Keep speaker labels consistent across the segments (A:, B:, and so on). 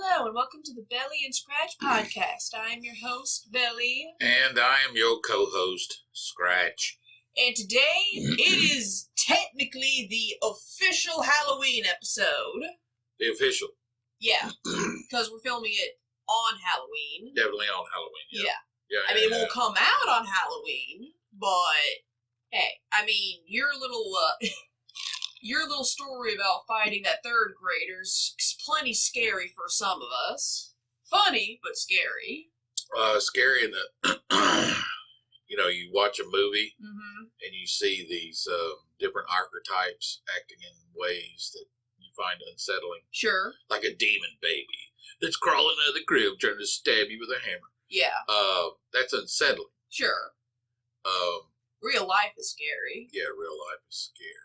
A: Hello, and welcome to the Bel-E Scratch Podcast. I am your host, Bel-E.
B: And I am your co-host, Scratch.
A: And today, it is technically the official Halloween episode.
B: The official.
A: Yeah, because we're filming it on Halloween.
B: Definitely on Halloween, yeah.
A: I mean, it won't come out on Halloween, but, hey, I mean, your little story about fighting that third grader's plenty scary for some of us. Funny, but scary.
B: Scary in that, you watch a movie and you see these different archetypes acting in ways that you find unsettling.
A: Sure.
B: Like a demon baby that's crawling out of the crib trying to stab you with a hammer.
A: Yeah.
B: That's unsettling.
A: Sure. Real life is scary.
B: Yeah, real life is scary.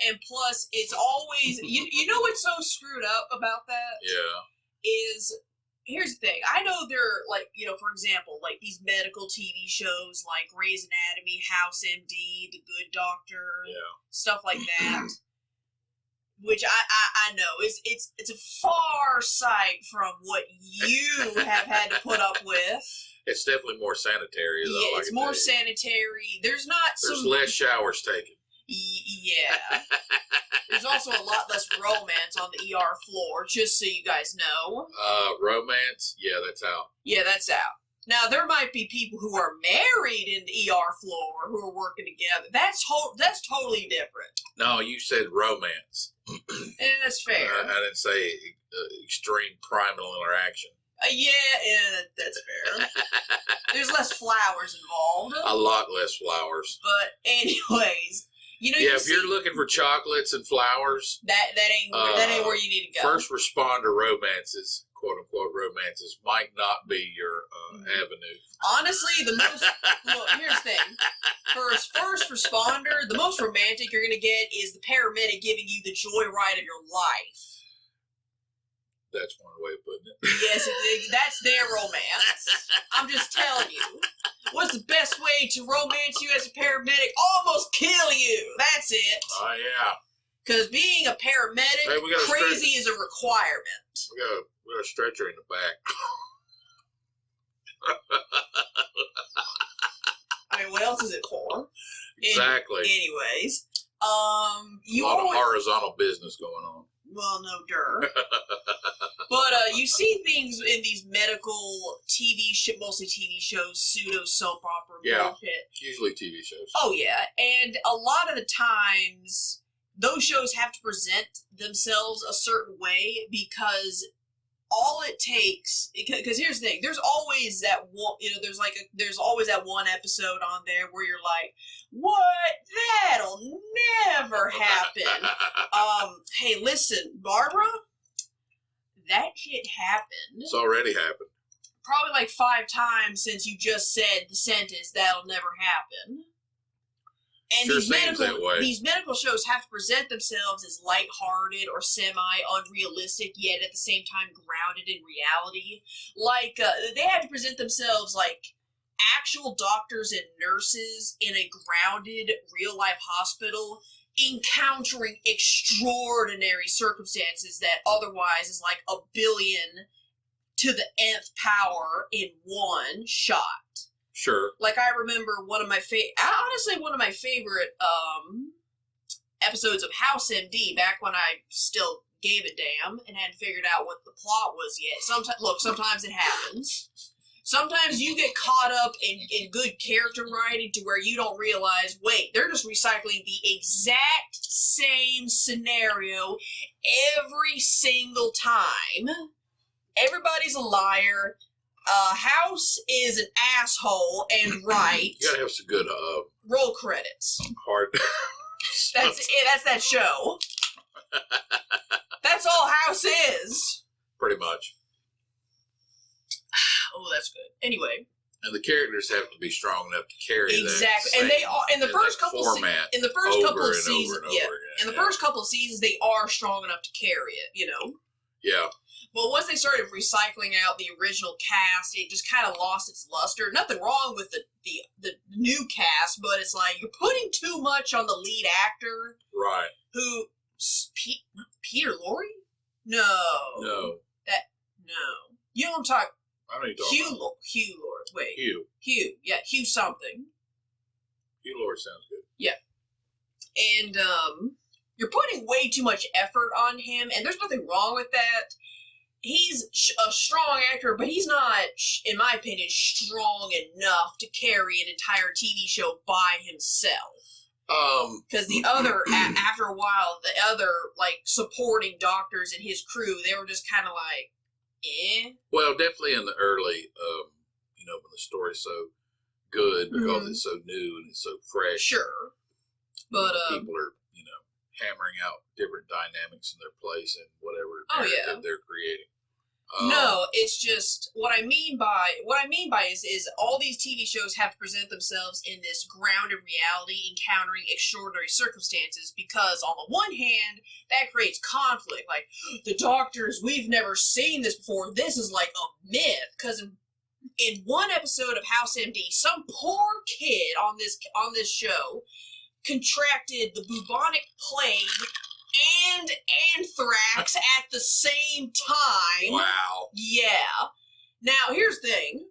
A: And plus, it's always, you know what's so screwed up about that?
B: Yeah.
A: Is, here's the thing. I know there are, for example, like these medical TV shows like Grey's Anatomy, House MD, The Good Doctor, stuff like that. Which I know it's a far sight from what you have had to put up with.
B: It's definitely more sanitary, though.
A: Yeah, it's more sanitary. There's
B: less showers taken.
A: Yeah. There's also a lot less romance on the ER floor, just so you guys know.
B: Romance? Yeah, that's out.
A: Yeah, that's out. Now, there might be people who are married in the ER floor who are working together. That's totally different.
B: No, you said romance.
A: And that's fair.
B: I didn't say extreme primal interaction.
A: Yeah, that's fair. There's less flowers involved.
B: A lot less flowers.
A: But anyways,
B: if you're looking for chocolates and flowers,
A: that ain't where you need to go.
B: First responder romances, quote unquote romances, might not be your avenue.
A: Honestly, look, here's the thing. For a first responder, the most romantic you're gonna get is the paramedic giving you the joyride of your life.
B: That's one way of putting it.
A: Yes, that's their romance. I'm just telling you. What's the best way to romance you as a paramedic? Almost kill you. That's it.
B: Oh, yeah.
A: Because being a paramedic, crazy is a requirement.
B: We got a stretcher in the back.
A: I mean, what else is it for?
B: Exactly.
A: Anyways,
B: a lot of horizontal business going on.
A: Well, no, But you see things in these medical mostly TV shows, pseudo soap opera bullshit.
B: Usually TV shows.
A: Oh, yeah. And a lot of the times, those shows have to present themselves a certain way because all it takes, because here's the thing, there's always that one, there's always that one episode on there where you're like, what? That'll never happen. Hey, listen, Barbara, that shit happened.
B: It's already happened.
A: Probably like 5 times since you just said the sentence, that'll never happen. And these medical shows have to present themselves as lighthearted or semi-unrealistic, yet at the same time grounded in reality. Like, they have to present themselves like actual doctors and nurses in a grounded, real-life hospital encountering extraordinary circumstances that otherwise is like a billion to the nth power in one shot.
B: Sure.
A: Like, I remember one of my favorite episodes of House MD back when I still gave a damn and hadn't figured out what the plot was yet. Sometimes it happens. Sometimes you get caught up in good character writing to where you don't realize, wait, they're just recycling the exact same scenario every single time. Everybody's a liar. House is an asshole and right.
B: You gotta have some good
A: roll credits.
B: Hard.
A: That's it. That's that show. That's all House is.
B: Pretty much.
A: Oh, that's good. Anyway.
B: And the characters have to be strong enough to carry that.
A: Exactly, and they are in the first couple
B: format.
A: In the first couple of seasons,
B: in the
A: first couple of seasons, they are strong enough to carry it.
B: Yeah.
A: Well, once they started recycling out the original cast, it just kind of lost its luster. Nothing wrong with the new cast, but it's like you're putting too much on the lead actor.
B: Right.
A: Who, Peter Lorre? No.
B: No.
A: You know what I'm talking?
B: I know you're talking about.
A: Hugh Lord. Wait.
B: Hugh.
A: Yeah, Hugh something.
B: Hugh Lord sounds good.
A: Yeah. And you're putting way too much effort on him, and there's nothing wrong with that. He's a strong actor, but he's not, in my opinion, strong enough to carry an entire TV show by himself. Because the other, after a while, the other, like, supporting doctors and his crew, they were just kind of like, eh?
B: Well, definitely in the early, when the story's so good because it's so new and it's so fresh.
A: Sure. But,
B: people are, hammering out different dynamics in their place and whatever they're creating.
A: No, it's just what I mean by is all these TV shows have to present themselves in this grounded reality, encountering extraordinary circumstances. Because on the one hand, that creates conflict. Like, the doctors, we've never seen this before. This is like a myth. Because in one episode of House MD, some poor kid on this show contracted the bubonic plague and anthrax at the same time.
B: Wow.
A: Yeah. Now, here's the thing.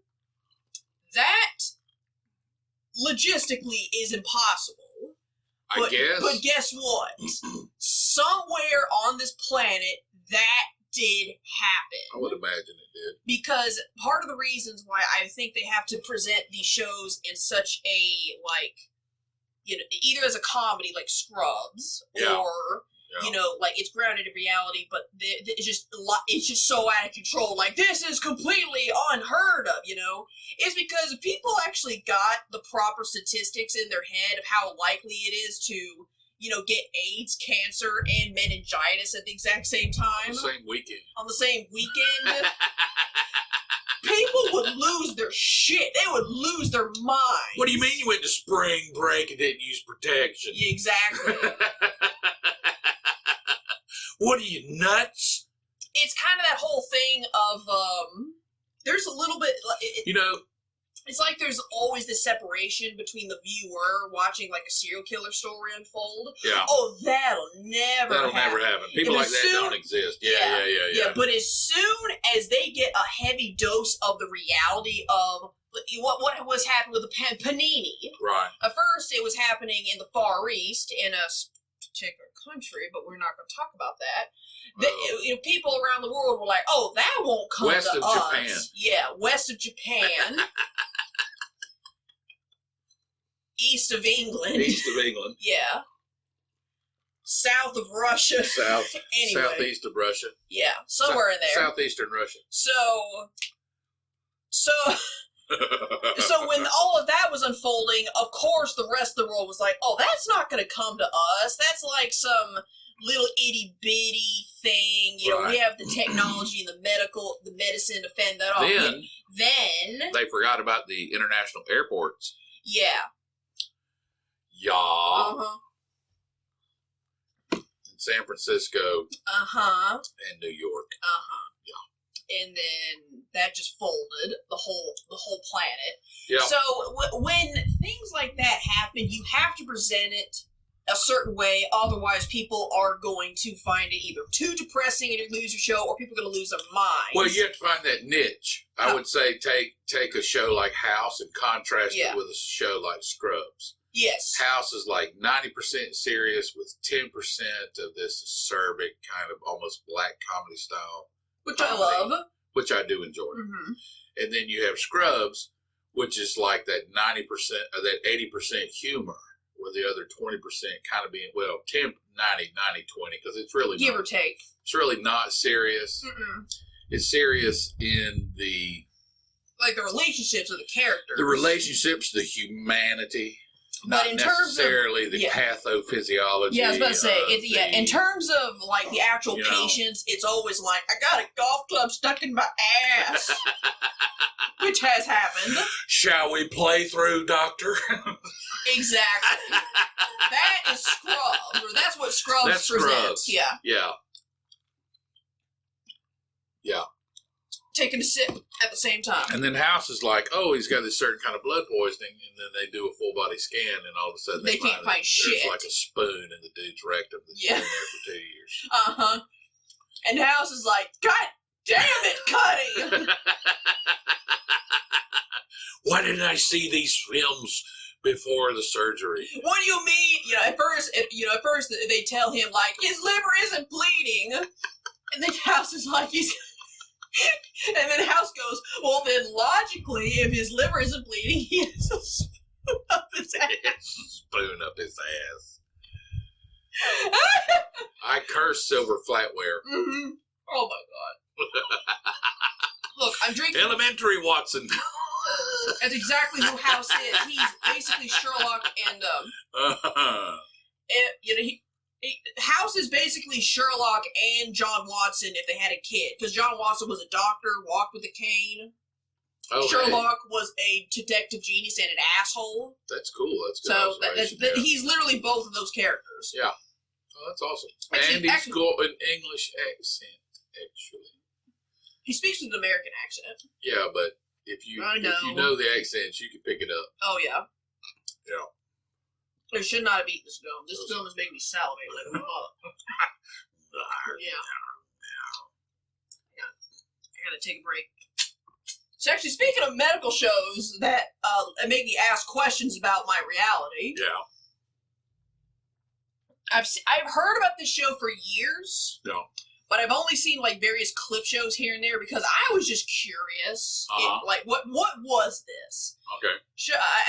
A: That logistically is impossible.
B: I guess.
A: But guess what? Somewhere on this planet, that did happen.
B: I would imagine it did.
A: Because part of the reasons why I think they have to present these shows in such a, like, either as a comedy like Scrubs, or like it's grounded in reality, but it's just so out of control. Like, this is completely unheard of. It's because people actually got the proper statistics in their head of how likely it is to get AIDS, cancer, and meningitis at the exact same time.
B: On the same weekend.
A: People would lose their shit. They would lose their minds.
B: What do you mean you went to spring break and didn't use protection?
A: Yeah, exactly.
B: What are you, nuts?
A: It's kind of that whole thing of, there's a little bit, it's like there's always this separation between the viewer watching, like, a serial killer story unfold.
B: Yeah.
A: Oh, that'll never happen.
B: People like that don't exist. Yeah.
A: But as soon as they get a heavy dose of the reality of what was happening with the Panini.
B: Right.
A: At first, it was happening in the Far East in a particular country, but we're not going to talk about that. People around the world were like, "Oh, that won't come
B: west
A: to
B: of
A: us."
B: Japan.
A: Yeah, west of Japan, east of England. Yeah. South of Russia. Anyway.
B: Southeast of Russia.
A: Yeah, somewhere in there.
B: Southeastern Russia.
A: So when all of that was unfolding, of course the rest of the world was like, "Oh, that's not going to come to us. That's like some little itty bitty thing.
B: Right.
A: We have the technology and the medicine to fend that off." Then
B: they forgot about the international airports.
A: Yeah.
B: Yeah. In San Francisco. And New York. Yeah.
A: And then that just folded the whole planet.
B: Yeah.
A: So when things like that happen, you have to present it a certain way, otherwise people are going to find it either too depressing and you lose your show, or people are going to lose their minds.
B: Well, you have to find that niche. I would say take a show like House and contrast it with a show like Scrubs.
A: Yes.
B: House is like 90% serious with 10% of this acerbic kind of almost black comedy style.
A: Which I love.
B: Which I do enjoy. Mm-hmm. And then you have Scrubs, which is like that 90% or that 80% humor, with the other 20% kind of being, 90, 20, because it's really
A: give or take.
B: It's really not serious.
A: Mm-mm.
B: It's serious in the...
A: like the relationships of the characters.
B: The relationships, the humanity.
A: But
B: not necessarily the pathophysiology.
A: Yeah, I was about to say, in terms of, like, the actual patients, it's always like, I got a golf club stuck in my ass. Which has happened.
B: Shall we play through, doctor?
A: Exactly. That is Scrubs, or that's what Scrubs presents. Yeah.
B: Yeah. Yeah.
A: Taking a sip at the same time.
B: And then House is like, oh, he's got this certain kind of blood poisoning, and then they do a full body scan, and all of a sudden
A: they can't find shit.
B: There's like a spoon in the dude's rectum that's been there for 2 years.
A: And House is like, God Damn it, Cuddy!
B: Why didn't I see these films before the surgery?
A: What do you mean? At first they tell him, like, his liver isn't bleeding. And then House is like, and then House goes, well, then logically, if his liver isn't bleeding, he has to spoon up his ass.
B: Spoon up his ass. I curse silver flatware.
A: Mm-hmm. Oh, my God. Look, I'm drinking...
B: Elementary Watson.
A: That's exactly who House is. He's basically Sherlock and, House is basically Sherlock and John Watson if they had a kid. Because John Watson was a doctor, walked with a cane. Okay. Sherlock was a detective genius and an asshole.
B: That's cool. That's good.
A: So he's literally both of those characters.
B: Yeah. Oh, that's awesome. And he's got an English accent, actually.
A: He speaks with an American accent.
B: Yeah, but if you know the accents, you can pick it up.
A: Oh, yeah.
B: Yeah.
A: I should not have eaten this gum. This gum is making me salivate like a mother. Yeah. I gotta take a break. So actually, speaking of medical shows that make me ask questions about my reality.
B: Yeah.
A: I've heard about this show for years.
B: Yeah.
A: But I've only seen like various clip shows here and there because I was just curious. What was this?
B: Okay.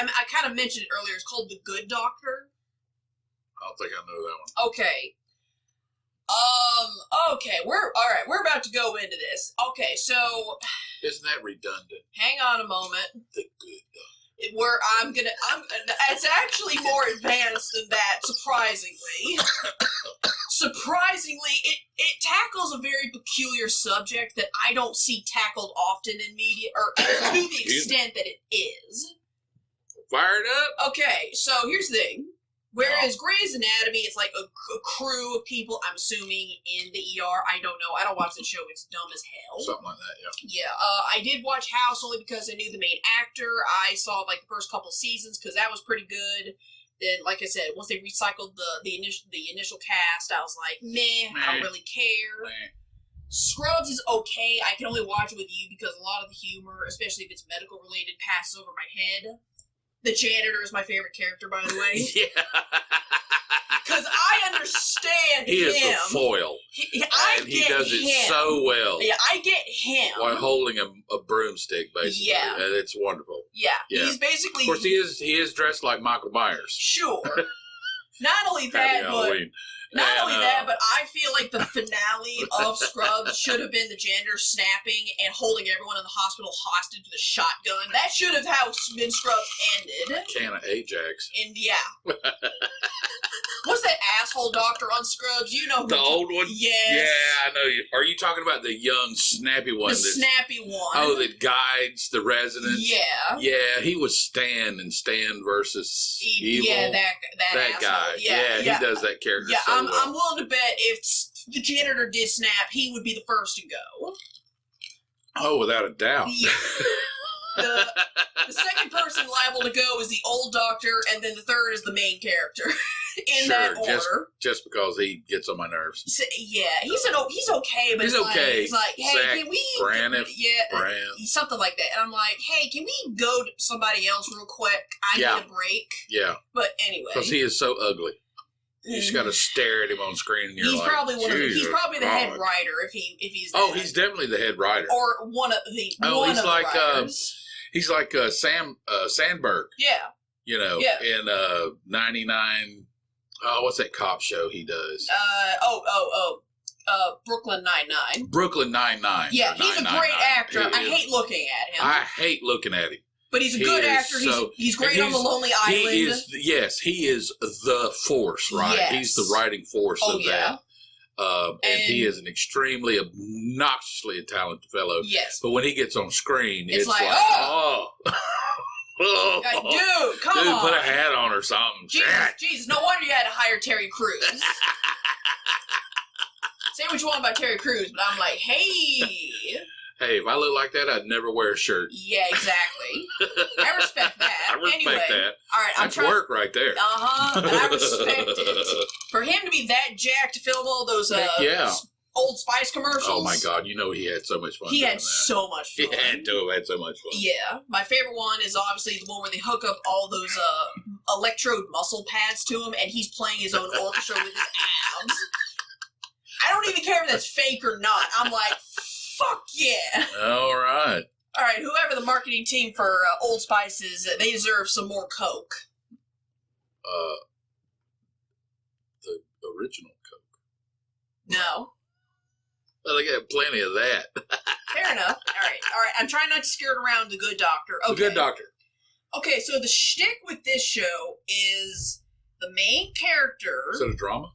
A: I kind of mentioned it earlier. It's called The Good Doctor.
B: I don't think I know that one.
A: Okay. Okay. We're about to go into this. Okay, so.
B: Isn't that redundant?
A: Hang on a moment.
B: The Good Doctor.
A: It's actually more advanced than that, surprisingly. Surprisingly, it tackles a very peculiar subject that I don't see tackled often in media, or to the extent that it is.
B: Fire it up!
A: Okay, so here's the thing. Whereas Grey's Anatomy, it's like a crew of people, I'm assuming, in the ER. I don't know. I don't watch the show. It's dumb as hell.
B: Something like that, yeah.
A: Yeah. I did watch House only because I knew the main actor. I saw, like, the first couple seasons because that was pretty good. Then, like I said, once they recycled the initial cast, I was like, meh, I don't really care. Scrubs is okay. I can only watch it with you because a lot of the humor, especially if it's medical related, passes over my head. The janitor is my favorite character, by the way.
B: Yeah.
A: Because I understand
B: he
A: him.
B: He is the foil. He does it so well.
A: Yeah, I get him.
B: While holding a broomstick, basically.
A: Yeah.
B: And it's wonderful.
A: Yeah. He's basically...
B: Of course, he is dressed like Michael Myers.
A: Sure. Not only that, but I feel like the finale of Scrubs should have been the janitor snapping and holding everyone in the hospital hostage with a shotgun. That should have how Scrubs ended.
B: Can of Ajax.
A: And yeah. What's that asshole doctor on Scrubs? You know who
B: the old one?
A: Yes.
B: Yeah, I know you. Are you talking about the young, snappy one?
A: The snappy one.
B: Oh, that guides the residents?
A: Yeah.
B: Yeah, he was Stan in Stan versus Evil.
A: Yeah, that
B: guy. Yeah, he does that character so well.
A: I'm willing to bet if the janitor did snap, he would be the first to go.
B: Oh, without a doubt.
A: Yeah. The second person liable to go is the old doctor, and then the third is the main character. In that order.
B: Just because he gets on my nerves.
A: So, yeah, he's okay, but
B: he's okay.
A: He's like, hey,
B: Zach
A: can we...
B: Braniff,
A: something like that. And I'm like, hey, can we go to somebody else real quick? I need a break.
B: Yeah.
A: But anyway.
B: Because he is so ugly. You just got to stare at him on screen, and
A: he's probably the head writer if he's.
B: Oh, he's definitely the head writer.
A: Or one of the. Oh,
B: he's like he's like Sam Sandberg.
A: Yeah.
B: You know, in 99. Oh, what's that cop show he does?
A: Brooklyn Nine-Nine.
B: Brooklyn Nine-Nine.
A: Yeah, he's a great actor. I hate looking at him.
B: I hate looking at him.
A: But he's a good actor. He's great on The Lonely Island.
B: He is the force, right?
A: Yes.
B: He's the writing force of that. And he is an extremely obnoxiously talented fellow.
A: Yes.
B: But when he gets on screen, it's like
A: oh! Dude, come on.
B: Dude, put a hat on or something.
A: Jesus, no wonder you had to hire Terry Crews. Say what you want about Terry Crews, but I'm like, hey.
B: Hey, if I look like that, I'd never wear a shirt.
A: Yeah, exactly. I respect that.
B: I respect that.
A: All right,
B: That's work right there.
A: I respect it. For him to be that jacked to film all those Old Spice commercials.
B: Oh my God! You know he had so much fun.
A: He had so much fun.
B: He had to have had so much fun.
A: Yeah, my favorite one is obviously the one where they hook up all those electrode muscle pads to him, and he's playing his own orchestra with his abs. I don't even care if that's fake or not. I'm like, fuck yeah!
B: All right.
A: All right, whoever the marketing team for Old Spice is, they deserve some more Coke.
B: The original Coke.
A: No.
B: Well, they got plenty of that.
A: Fair enough. All right. I'm trying not to skirt around The Good Doctor. Okay.
B: The Good Doctor.
A: Okay, so the shtick with this show is the main character.
B: Is it a drama?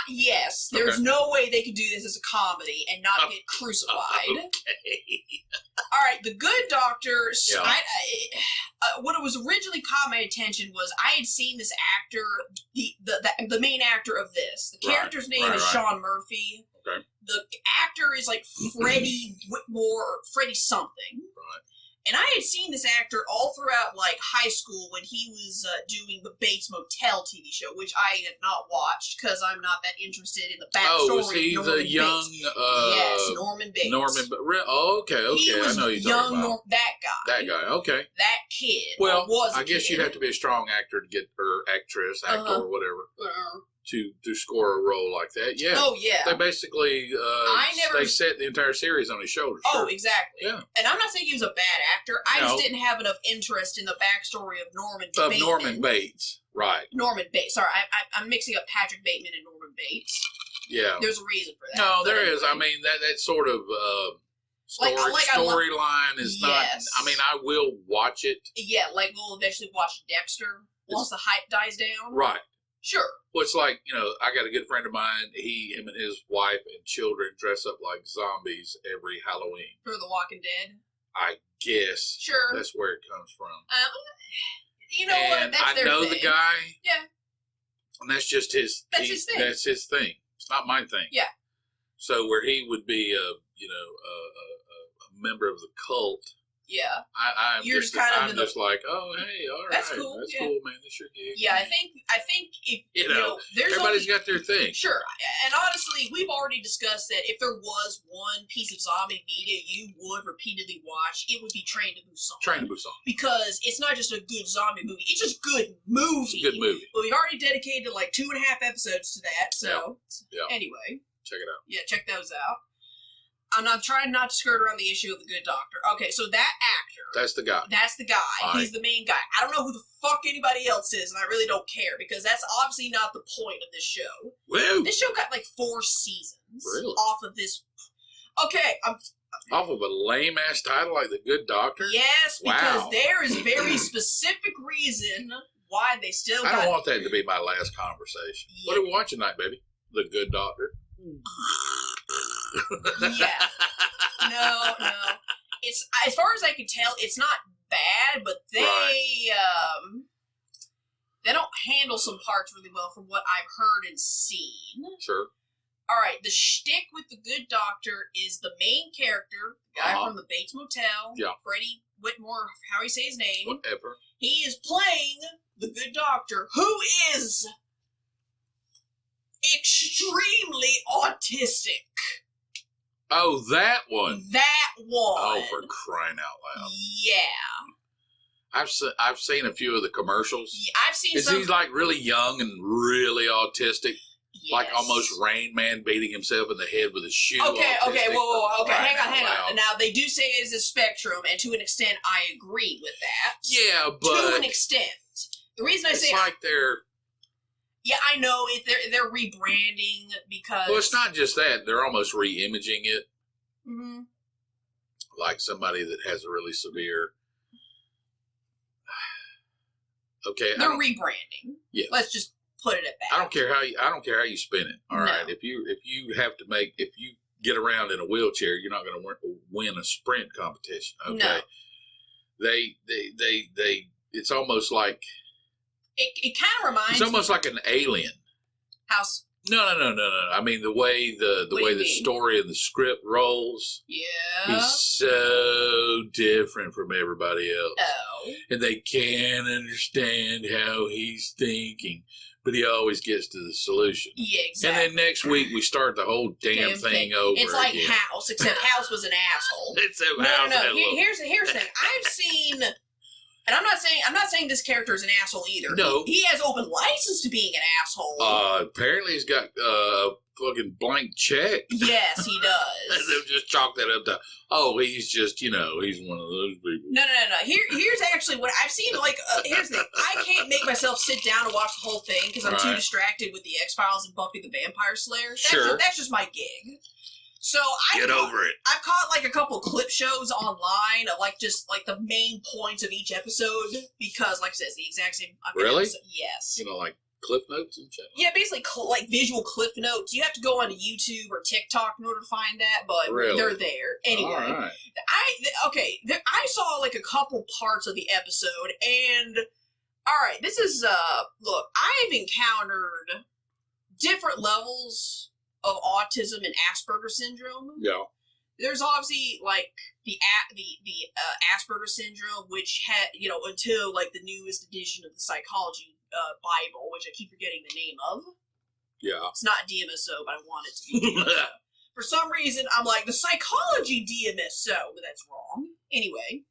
A: Yes. There's no way they could do this as a comedy and not get crucified.
B: Okay.
A: All right, The Good Doctor.
B: Yeah.
A: What it was originally caught my attention was I had seen this actor, the main actor of this. The character's name is Sean Murphy.
B: Okay.
A: The actor is like Freddie Whitmore or Freddie something.
B: Right.
A: And I had seen this actor all throughout like high school when he was doing the Bates Motel TV show, which I had not watched because I'm not that interested in the backstory.
B: Oh, was he
A: of Norman
B: the young?
A: Bates. Yes, Norman Bates.
B: Okay.
A: He was
B: I know you're talking about
A: that guy.
B: That guy. Okay.
A: That kid.
B: Well,
A: was
B: I guess you'd have to be a strong actor to get, or actress, actor, or whatever, to score a role like that. Yeah.
A: Oh yeah.
B: They basically they set the entire series on his shoulders.
A: Oh,
B: sure.
A: exactly.
B: Yeah.
A: And I'm not saying he was a bad actor. I just didn't have enough interest in the backstory of Norman Bates.
B: Right.
A: Norman Bates. Sorry, I'm mixing up Patrick Bateman and Norman Bates.
B: Yeah.
A: There's a reason for that.
B: No, there is. I mean, that sort of storyline is not. I mean, I will watch it.
A: Yeah, like we'll eventually watch Dexter once the hype dies down.
B: Right.
A: Sure.
B: Well, it's like, I got a good friend of mine. Him and his wife and children dress up like zombies every Halloween.
A: For The Walking Dead?
B: I guess.
A: Sure.
B: That's where it comes from.
A: You know what? That's their
B: thing. The guy.
A: Yeah.
B: And that's just his.
A: That's his thing.
B: That's his thing. It's not my thing.
A: Yeah.
B: So where he would be a member of the cult.
A: Yeah.
B: I'm just like, oh, hey, all right.
A: That's cool.
B: That's cool, man. That's your gig.
A: Yeah, I think if, there's
B: everybody's got their thing.
A: Sure. And honestly, we've already discussed that if there was one piece of zombie media you would repeatedly watch, it would be Train to Busan.
B: Train to Busan.
A: Because it's not just a good zombie movie. It's just good movie.
B: It's a good movie.
A: But we've already dedicated like 2.5 episodes to that. So, anyway.
B: Check it out.
A: Yeah, check those out. I'm not trying not to skirt around the issue of The Good Doctor. Okay, so that actor.
B: That's the guy.
A: That's the guy.
B: Right.
A: He's the main guy. I don't know who the fuck anybody else is, and I really don't care, because that's obviously not the point of this show.
B: Well,
A: this show got like 4 seasons.
B: Really?
A: Off of this. Okay,
B: off of a lame-ass title like The Good Doctor?
A: Yes, because there is a very specific reason why they still
B: I don't want that to be my last conversation. Yeah. What are we watching tonight, baby? The Good Doctor.
A: Yeah. No. It's, as far as I can tell, it's not bad, but they don't handle some parts really well from what I've heard and seen.
B: Sure.
A: All right, the shtick with The Good Doctor is the main character, the guy from the Bates Motel, Freddie Whitmore, how you say his name.
B: Whatever.
A: He is playing the Good Doctor, who is extremely autistic.
B: Oh, that one.
A: That one.
B: Oh, for crying out loud.
A: Yeah.
B: I've seen a few of the commercials.
A: Yeah, I've seen
B: Is he like really young and really autistic?
A: Yes.
B: Like almost Rain Man beating himself in the head with a shoe.
A: Okay, whoa. Okay, hang
B: loud.
A: on. Now, they do say it is a spectrum, and to an extent, I agree with that.
B: Yeah, but...
A: To an extent. The reason I say...
B: It's like they're...
A: Yeah, I know. They're rebranding because...
B: Well, it's not just that. They're almost re-imaging it.
A: Mm-hmm.
B: Like somebody that has a really severe... Okay.
A: They're rebranding.
B: Yeah.
A: Let's just put it at that.
B: I don't care how you spin it. All right. If you get around in a wheelchair, you're not going to win a sprint competition. Okay.
A: No.
B: They it's almost like...
A: It kind of reminds me...
B: It's almost like an alien.
A: House.
B: No. I mean, the way the story and the script rolls.
A: Yeah.
B: He's so different from everybody else.
A: Oh.
B: And they can't understand how he's thinking but he always gets to the solution.
A: Yeah, exactly.
B: And then next week we start the whole damn thing over.
A: It's like
B: again.
A: House, except House was an asshole.
B: Except
A: No. Here's the thing. I've seen, and I'm not saying this character is an asshole either.
B: No,
A: he has open license to being an asshole.
B: Apparently he's got fucking blank check.
A: Yes, he does.
B: They'll just chalk that up to, he's just, he's one of those people.
A: No. Here's actually what I've seen. Like, here's the thing. I can't make myself sit down and watch the whole thing because I'm too distracted with the X-Files and Buffy the Vampire Slayer. That's just my gig. So
B: Get over it.
A: I've caught like a couple clip shows online of like just like the main points of each episode because, like I said, it's the exact same.
B: Really?
A: Yes.
B: Like Cliff Notes and shit?
A: Yeah, basically like visual Cliff Notes. You have to go onto YouTube or TikTok in order to find that, but they're there. Anyway,
B: all right.
A: I saw like a couple parts of the episode, and alright, this is, look, I've encountered different levels of autism and Asperger's syndrome.
B: Yeah.
A: There's obviously like the Asperger's syndrome, which had, until like the newest edition of the psychology Bible, which I keep forgetting the name of.
B: Yeah.
A: It's not DMSO, but I want it to be DMSO. For some reason, I'm like, the psychology DMSO, but that's wrong. Anyway,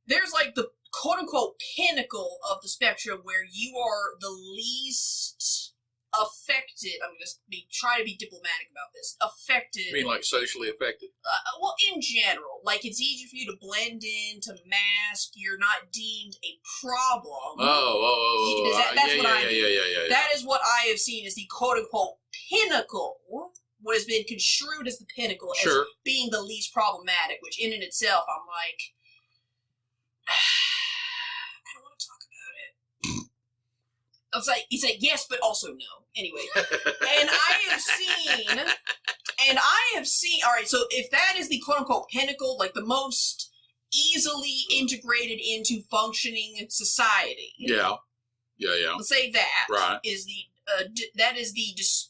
A: there's like the quote-unquote pinnacle of the spectrum where you are the least affected. I'm going to try to be diplomatic about this. Affected.
B: You mean like socially affected?
A: Well, in general. Like, it's easier for you to blend in, to mask. You're not deemed a problem. That's what I mean. Yeah. That is what I have seen as the quote-unquote pinnacle. What has been construed as the pinnacle as being the least problematic, which in and itself, I'm like, I don't want to talk about it. He's like, yes, but also no. Anyway, and I have seen, all right, so if that is the quote-unquote pinnacle, like the most easily integrated into functioning society.
B: Yeah.
A: Let's say that
B: right.
A: is the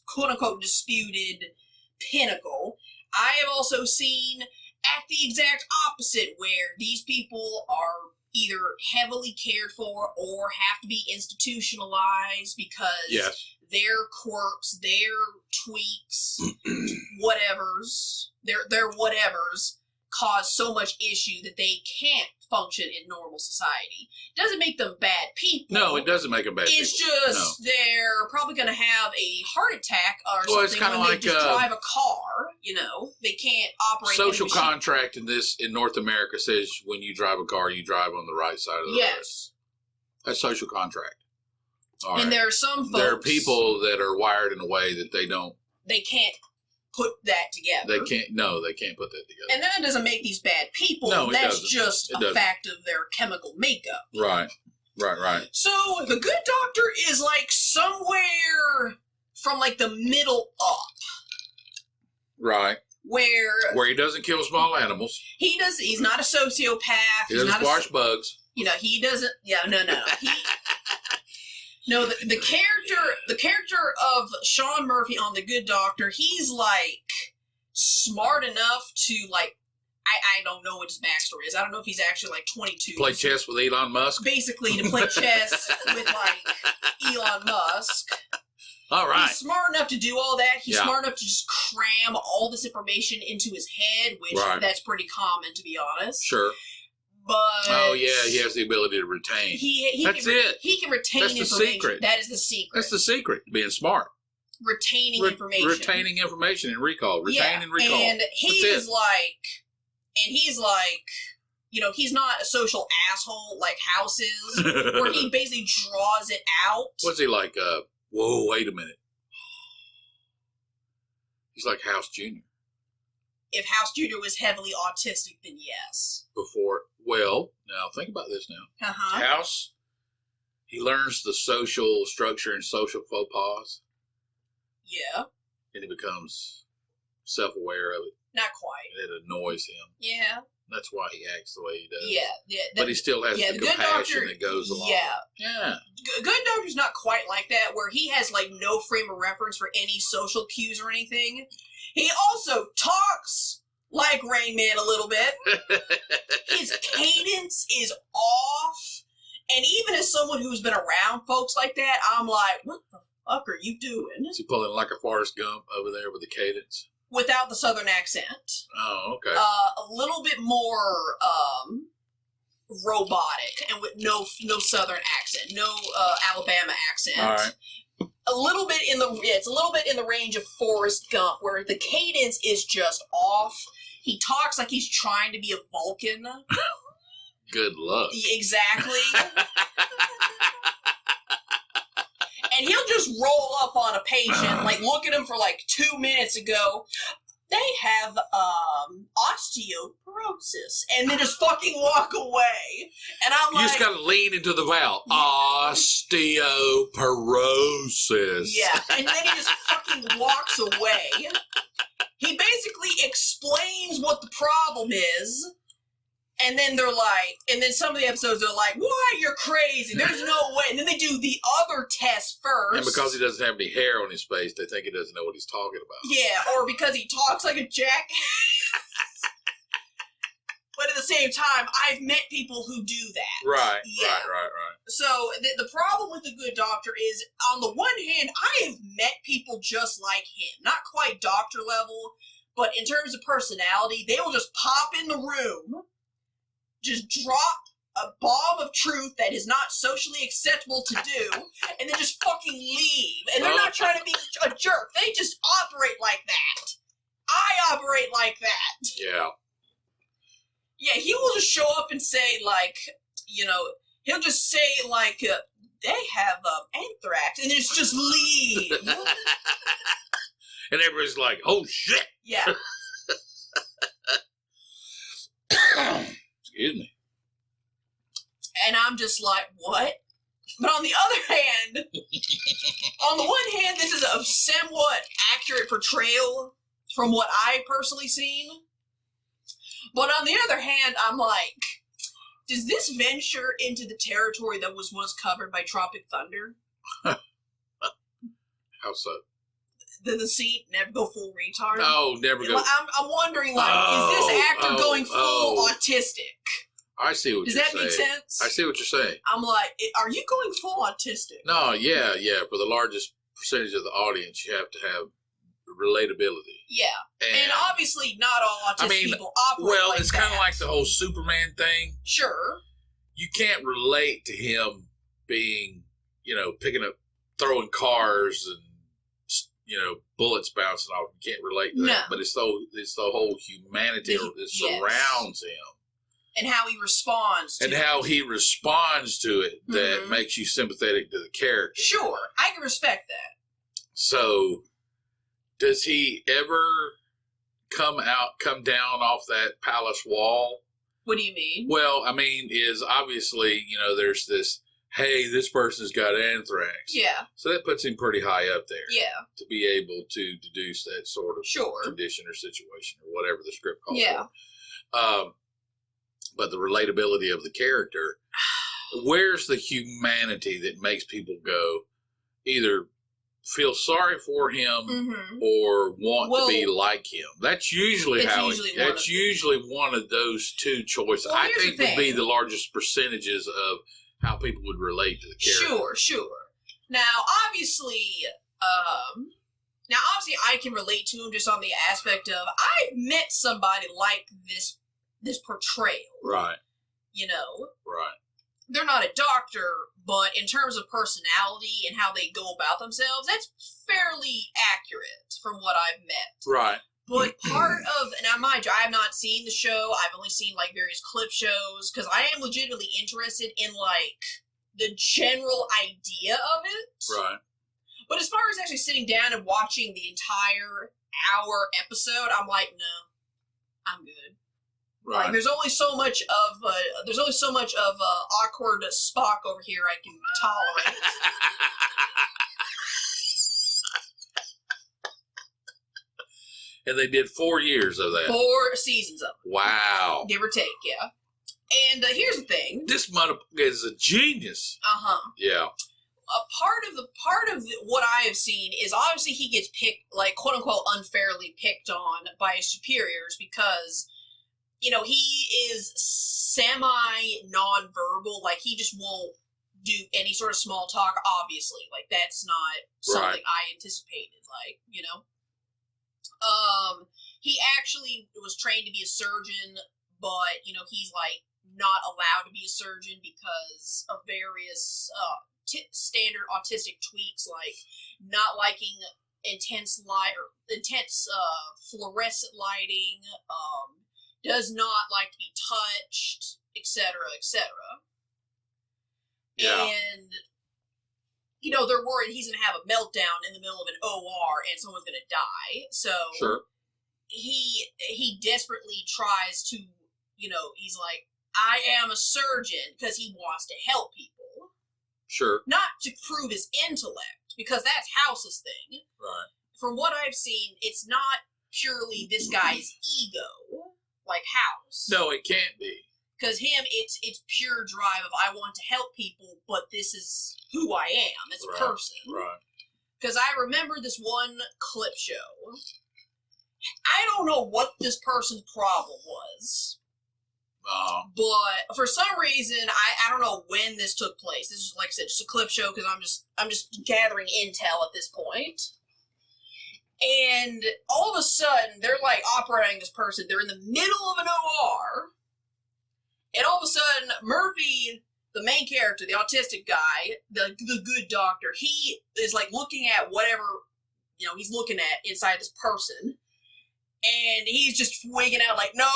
A: quote-unquote disputed pinnacle. I have also seen at the exact opposite, where these people are either heavily cared for or have to be institutionalized because their quirks, their tweaks, their whatevers cause so much issue that they can't function in normal society. Doesn't make them bad people.
B: No, it doesn't make them bad
A: people. It's just they're probably going to have a heart attack or something when they just drive a car. They can't operate.
B: Social contract in North America says when you drive a car, you drive on the right side of the road.
A: Yes.
B: That's social contract. All
A: and
B: right.
A: there are some folks.
B: There are people that are wired in a way that they
A: can't put that together.
B: They can't put that together.
A: And that doesn't make these bad people.
B: No,
A: that's just a fact of their chemical makeup.
B: Right.
A: So the good doctor is like somewhere from like the middle up.
B: Right. Where he doesn't kill small animals.
A: He's not a sociopath.
B: He doesn't squash bugs.
A: He doesn't. Yeah, no. No, the character of Sean Murphy on The Good Doctor, he's like smart enough to like, I don't know what his backstory is. I don't know if he's actually like 22.
B: Play chess with Elon Musk?
A: Basically, to play chess with like Elon Musk.
B: All right.
A: He's smart enough to do all that. He's smart enough to just cram all this information into his head, which that's pretty common, to be honest.
B: Sure.
A: But
B: he has the ability to retain. That's it.
A: He can retain
B: That's the
A: information.
B: secret.
A: That is the secret.
B: That's the secret, being smart.
A: Retaining information.
B: Retaining information and recall. Retain and recall.
A: And he's like, he's not a social asshole like House is, where he basically draws it out.
B: What's he like? Whoa, wait a minute. He's like House Jr.
A: If House Jr. was heavily autistic, then yes.
B: Now think about this now. House, he learns the social structure and social faux pas.
A: Yeah.
B: And he becomes self-aware of it.
A: Not quite.
B: And it annoys him.
A: Yeah.
B: That's why he acts the way he does.
A: Yeah.
B: But he still has the compassion that goes along.
A: Yeah. Good Doctor's not quite like that, where he has like no frame of reference for any social cues or anything. He also talks like Rain Man a little bit. His cadence is off. And even as someone who's been around folks like that, I'm like, what the fuck are you doing?
B: Is he pulling like a Forrest Gump over there with the cadence?
A: Without the Southern accent.
B: Oh, okay.
A: A little bit more robotic and with no Southern accent, no Alabama accent.
B: All right.
A: A little bit it's a little bit in the range of Forrest Gump, where the cadence is just off. He talks like he's trying to be a Vulcan.
B: Good luck.
A: Exactly. And he'll just roll up on a patient, like look at him for like 2 minutes ago. They have osteoporosis, and then just fucking walk away. And I'm like,
B: you just gotta lean into the vowel. Osteoporosis.
A: Yeah, and then he just fucking walks away. He basically explains what the problem is. And then they're like, and then some of the episodes are like, what? You're crazy. There's no way. And then they do the other test first.
B: And because he doesn't have any hair on his face, they think he doesn't know what he's talking about.
A: Yeah, or because he talks like a jack. But at the same time, I've met people who do that.
B: Right,
A: yeah.
B: right.
A: So the problem with The Good Doctor is, on the one hand, I have met people just like him. Not quite doctor level, but in terms of personality, they will just pop in the room, just drop a bomb of truth that is not socially acceptable to do, and then just fucking leave. And they're not trying to be a jerk. They just operate like that. I operate like that.
B: Yeah.
A: Yeah, he will just show up and say, like, you know, he'll just say, like, they have anthrax, and just leave.
B: And everybody's like, oh, shit.
A: Yeah.
B: Excuse me.
A: And I'm just like, what? But on the other hand, on the one hand, this is a somewhat accurate portrayal from what I've personally seen. But on the other hand, I'm like, does this venture into the territory that was once covered by Tropic Thunder?
B: How so?
A: The scene, never go full retard?
B: No, never go.
A: I'm wondering, like, is this actor going full autistic?
B: I see what you're saying.
A: Does that make sense?
B: I see what you're saying.
A: I'm like, are you going full autistic?
B: No, yeah. For the largest percentage of the audience, you have to have relatability.
A: Yeah. And obviously not all autistic people operate
B: well,
A: like
B: it's kind of like the whole Superman thing.
A: Sure.
B: You can't relate to him being, picking up, throwing cars and, bullets bouncing off. You can't relate to that. But it's the whole humanity that surrounds him.
A: And how he responds to
B: it that makes you sympathetic to the character.
A: Sure. I can respect that.
B: So, does he ever come down off that palace wall?
A: What do you mean?
B: Well, I mean, is obviously, there's this, hey, this person's got anthrax.
A: Yeah.
B: So that puts him pretty high up there.
A: Yeah.
B: To be able to deduce that sort of condition or situation or whatever the script calls for. But the relatability of the character, where's the humanity that makes people go, either feel sorry for him or want to be like him? That's usually one of those two choices.
A: Well,
B: I think would be the largest percentages of how people would relate to the character.
A: Sure. Now, obviously, I can relate to him just on the aspect of I've met somebody like this portrayal.
B: Right.
A: Right. They're not a doctor, but in terms of personality and how they go about themselves, that's fairly accurate from what I've met.
B: Right.
A: But part of, now mind you, I have not seen the show. I've only seen like various clip shows because I am legitimately interested in like the general idea of it.
B: Right.
A: But as far as actually sitting down and watching the entire hour episode, I'm like, no, I'm good.
B: Right.
A: Like, there's only so much of awkward Spock over here I can tolerate.
B: And they did 4 years of that.
A: 4 seasons of it.
B: Wow.
A: Give or take, yeah. And here's the thing.
B: This mother is a genius. Yeah.
A: Part of what I have seen is obviously he gets picked, like, quote unquote, unfairly picked on by his superiors because he is semi-non-verbal. Like, he just won't do any sort of small talk, obviously. Like, that's not something I anticipated, like, he actually was trained to be a surgeon, but, he's, like, not allowed to be a surgeon because of various standard autistic tweaks, like not liking intense fluorescent lighting, does not like to be touched, etc., etc.
B: Yeah.
A: And, they're worried he's going to have a meltdown in the middle of an OR and someone's going to die. So he desperately tries to, he's like, I am a surgeon, because he wants to help people.
B: Sure. Not
A: to prove his intellect, because that's House's thing.
B: Right.
A: From what I've seen, it's not purely this guy's ego, like House.
B: No, it can't be.
A: Because him, it's pure drive of, I want to help people, but this is who I am as a person.
B: Right.
A: Because I remember this one clip show. I don't know what this person's problem was. But for some reason, I don't know when this took place. This is, like I said, just a clip show, because I'm just gathering intel at this point. And all of a sudden, they're like operating this person. They're in the middle of an OR. And all of a sudden, Murphy, the main character, the autistic guy, the good doctor, he is like looking at whatever, he's looking at inside this person. And he's just wigging out like, no,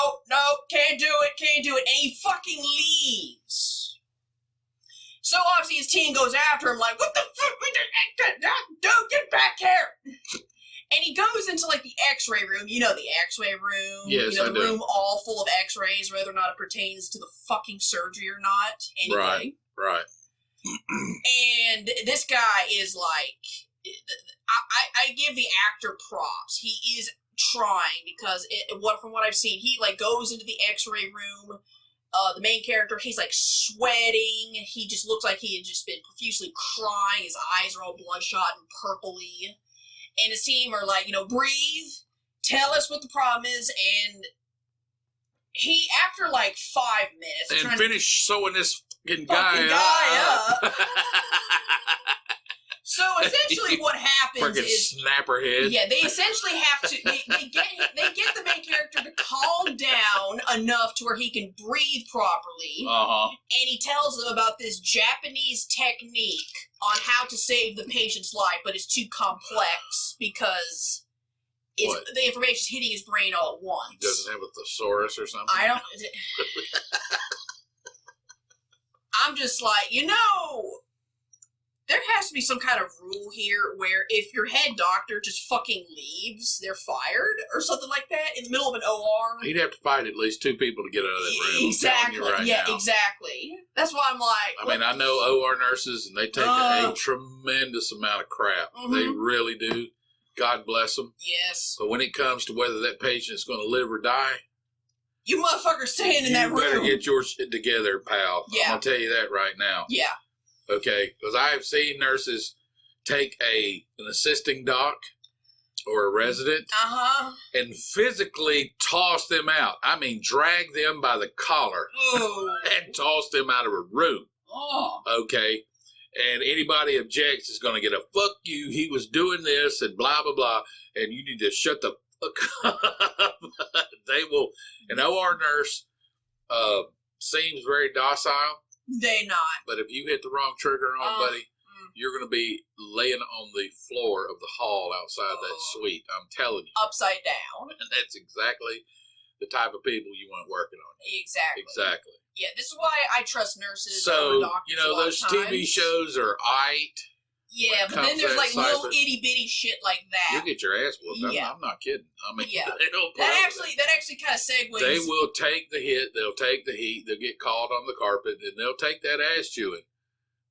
A: can't do it. And he fucking leaves. So obviously his team goes after him like, what the fuck? Dude, get back here. And he goes into like the x-ray room. The x-ray room.
B: Yes,
A: the room all full of x-rays, whether or not it pertains to the fucking surgery or not. Anyway.
B: Right.
A: And this guy is like, I give the actor props. He is trying, because from what I've seen, he like goes into the x-ray room. The main character, he's like sweating. He just looks like he had just been profusely crying. His eyes are all bloodshot and purpley. And his team are like, breathe, tell us what the problem is. And he, after like 5 minutes,
B: and finish sewing this guy up.
A: So essentially, what happens is
B: snapper head.
A: Yeah, they essentially have to. They get the main character to calm down enough to where he can breathe properly. And he tells them about this Japanese technique on how to save the patient's life, but it's too complex because the information's hitting his brain all at once.
B: He doesn't have a thesaurus or something.
A: I don't. I'm just like, there has to be some kind of rule here where if your head doctor just fucking leaves, they're fired or something like that in the middle of an OR.
B: He'd have to find at least 2 people to get out of that room.
A: Exactly. Now. Exactly. That's why I'm like.
B: I mean, I know OR nurses, and they take a tremendous amount of crap. Mm-hmm. They really do. God bless them.
A: Yes.
B: But when it comes to whether that patient is going to live or die,
A: you motherfuckers staying in that room.
B: You better get your shit together, pal.
A: Yeah.
B: I'm going to tell you that right now.
A: Yeah.
B: Okay, because I have seen nurses take an assisting doc or a resident and physically toss them out. I mean, drag them by the collar and toss them out of a room. Okay, and anybody objects is going to get a fuck you. He was doing this and blah, blah, blah, and you need to shut the fuck up. They will. An OR nurse seems very docile.
A: They not.
B: But if you hit the wrong trigger on, buddy, you're going to be laying on the floor of the hall outside that suite. I'm telling you.
A: Upside down.
B: And that's exactly the type of people you want working on.
A: Exactly. Yeah, this is why I trust nurses over doctors
B: those TV shows are aight.
A: Yeah, but then there's like little itty bitty shit like that.
B: You get your ass whooped. Yeah. I'm not kidding. I mean, they don't
A: that actually kind of segues.
B: They will take the hit. They'll take the heat. They'll get called on the carpet, and they'll take that ass chewing.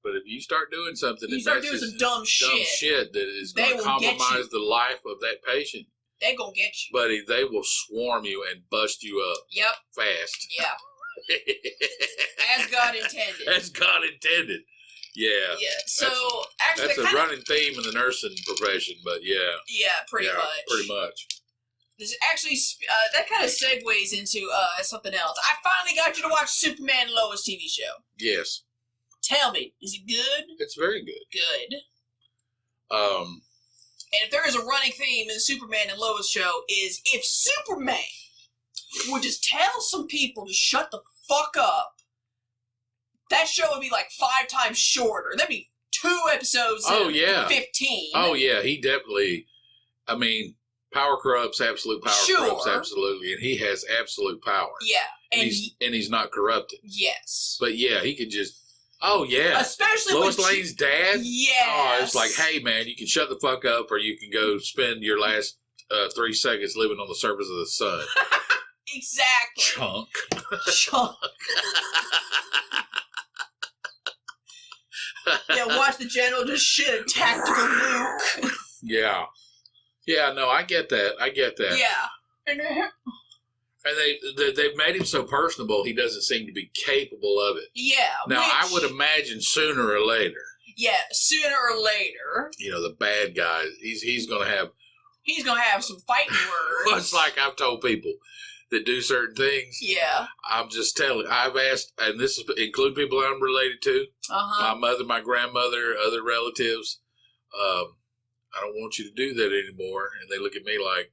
B: But if you start doing something,
A: you start doing some dumb
B: shit that is going to compromise the life of that patient,
A: they're going to get you.
B: Buddy, they will swarm you and bust you up.
A: Yep.
B: Fast.
A: Yeah. As God intended.
B: As God intended. Yeah.
A: Yeah. So actually,
B: that's a running theme in the nursing profession, but yeah.
A: Yeah, pretty much.
B: Pretty much.
A: This actually, that kind of segues into something else. I finally got you to watch Superman and Lois TV show.
B: Yes.
A: Tell me, is it good?
B: It's very good.
A: Good. And if there is a running theme in the Superman and Lois show is if Superman would just tell some people to shut the fuck up, that show would be like 5 times shorter. That'd be 2 episodes instead of 15.
B: Oh, yeah. He definitely, I mean, power corrupts, absolute power corrupts, absolutely. And he has absolute power.
A: Yeah.
B: And he's not corrupted.
A: Yes.
B: But yeah, he could just, oh, yeah.
A: Especially
B: Lois Lane's dad?
A: Yes.
B: Oh, it's like, hey, man, you can shut the fuck up or you can go spend your last 3 seconds living on the surface of the sun.
A: Exactly.
B: Chunk.
A: Yeah, watch the general just shit a tactical nuke.
B: Yeah. Yeah, no, I get that.
A: Yeah.
B: And they've made him so personable, he doesn't seem to be capable of it.
A: Yeah.
B: Now, I would imagine sooner or later.
A: Yeah, sooner or later.
B: You know, the bad guy, he's going to have...
A: He's going to have some fighting words.
B: Well, it's like I've told people that do certain things.
A: Yeah.
B: I'm just telling. I've asked, and this include people I'm related to. My mother, my grandmother, other relatives. I don't want you to do that anymore. And they look at me like,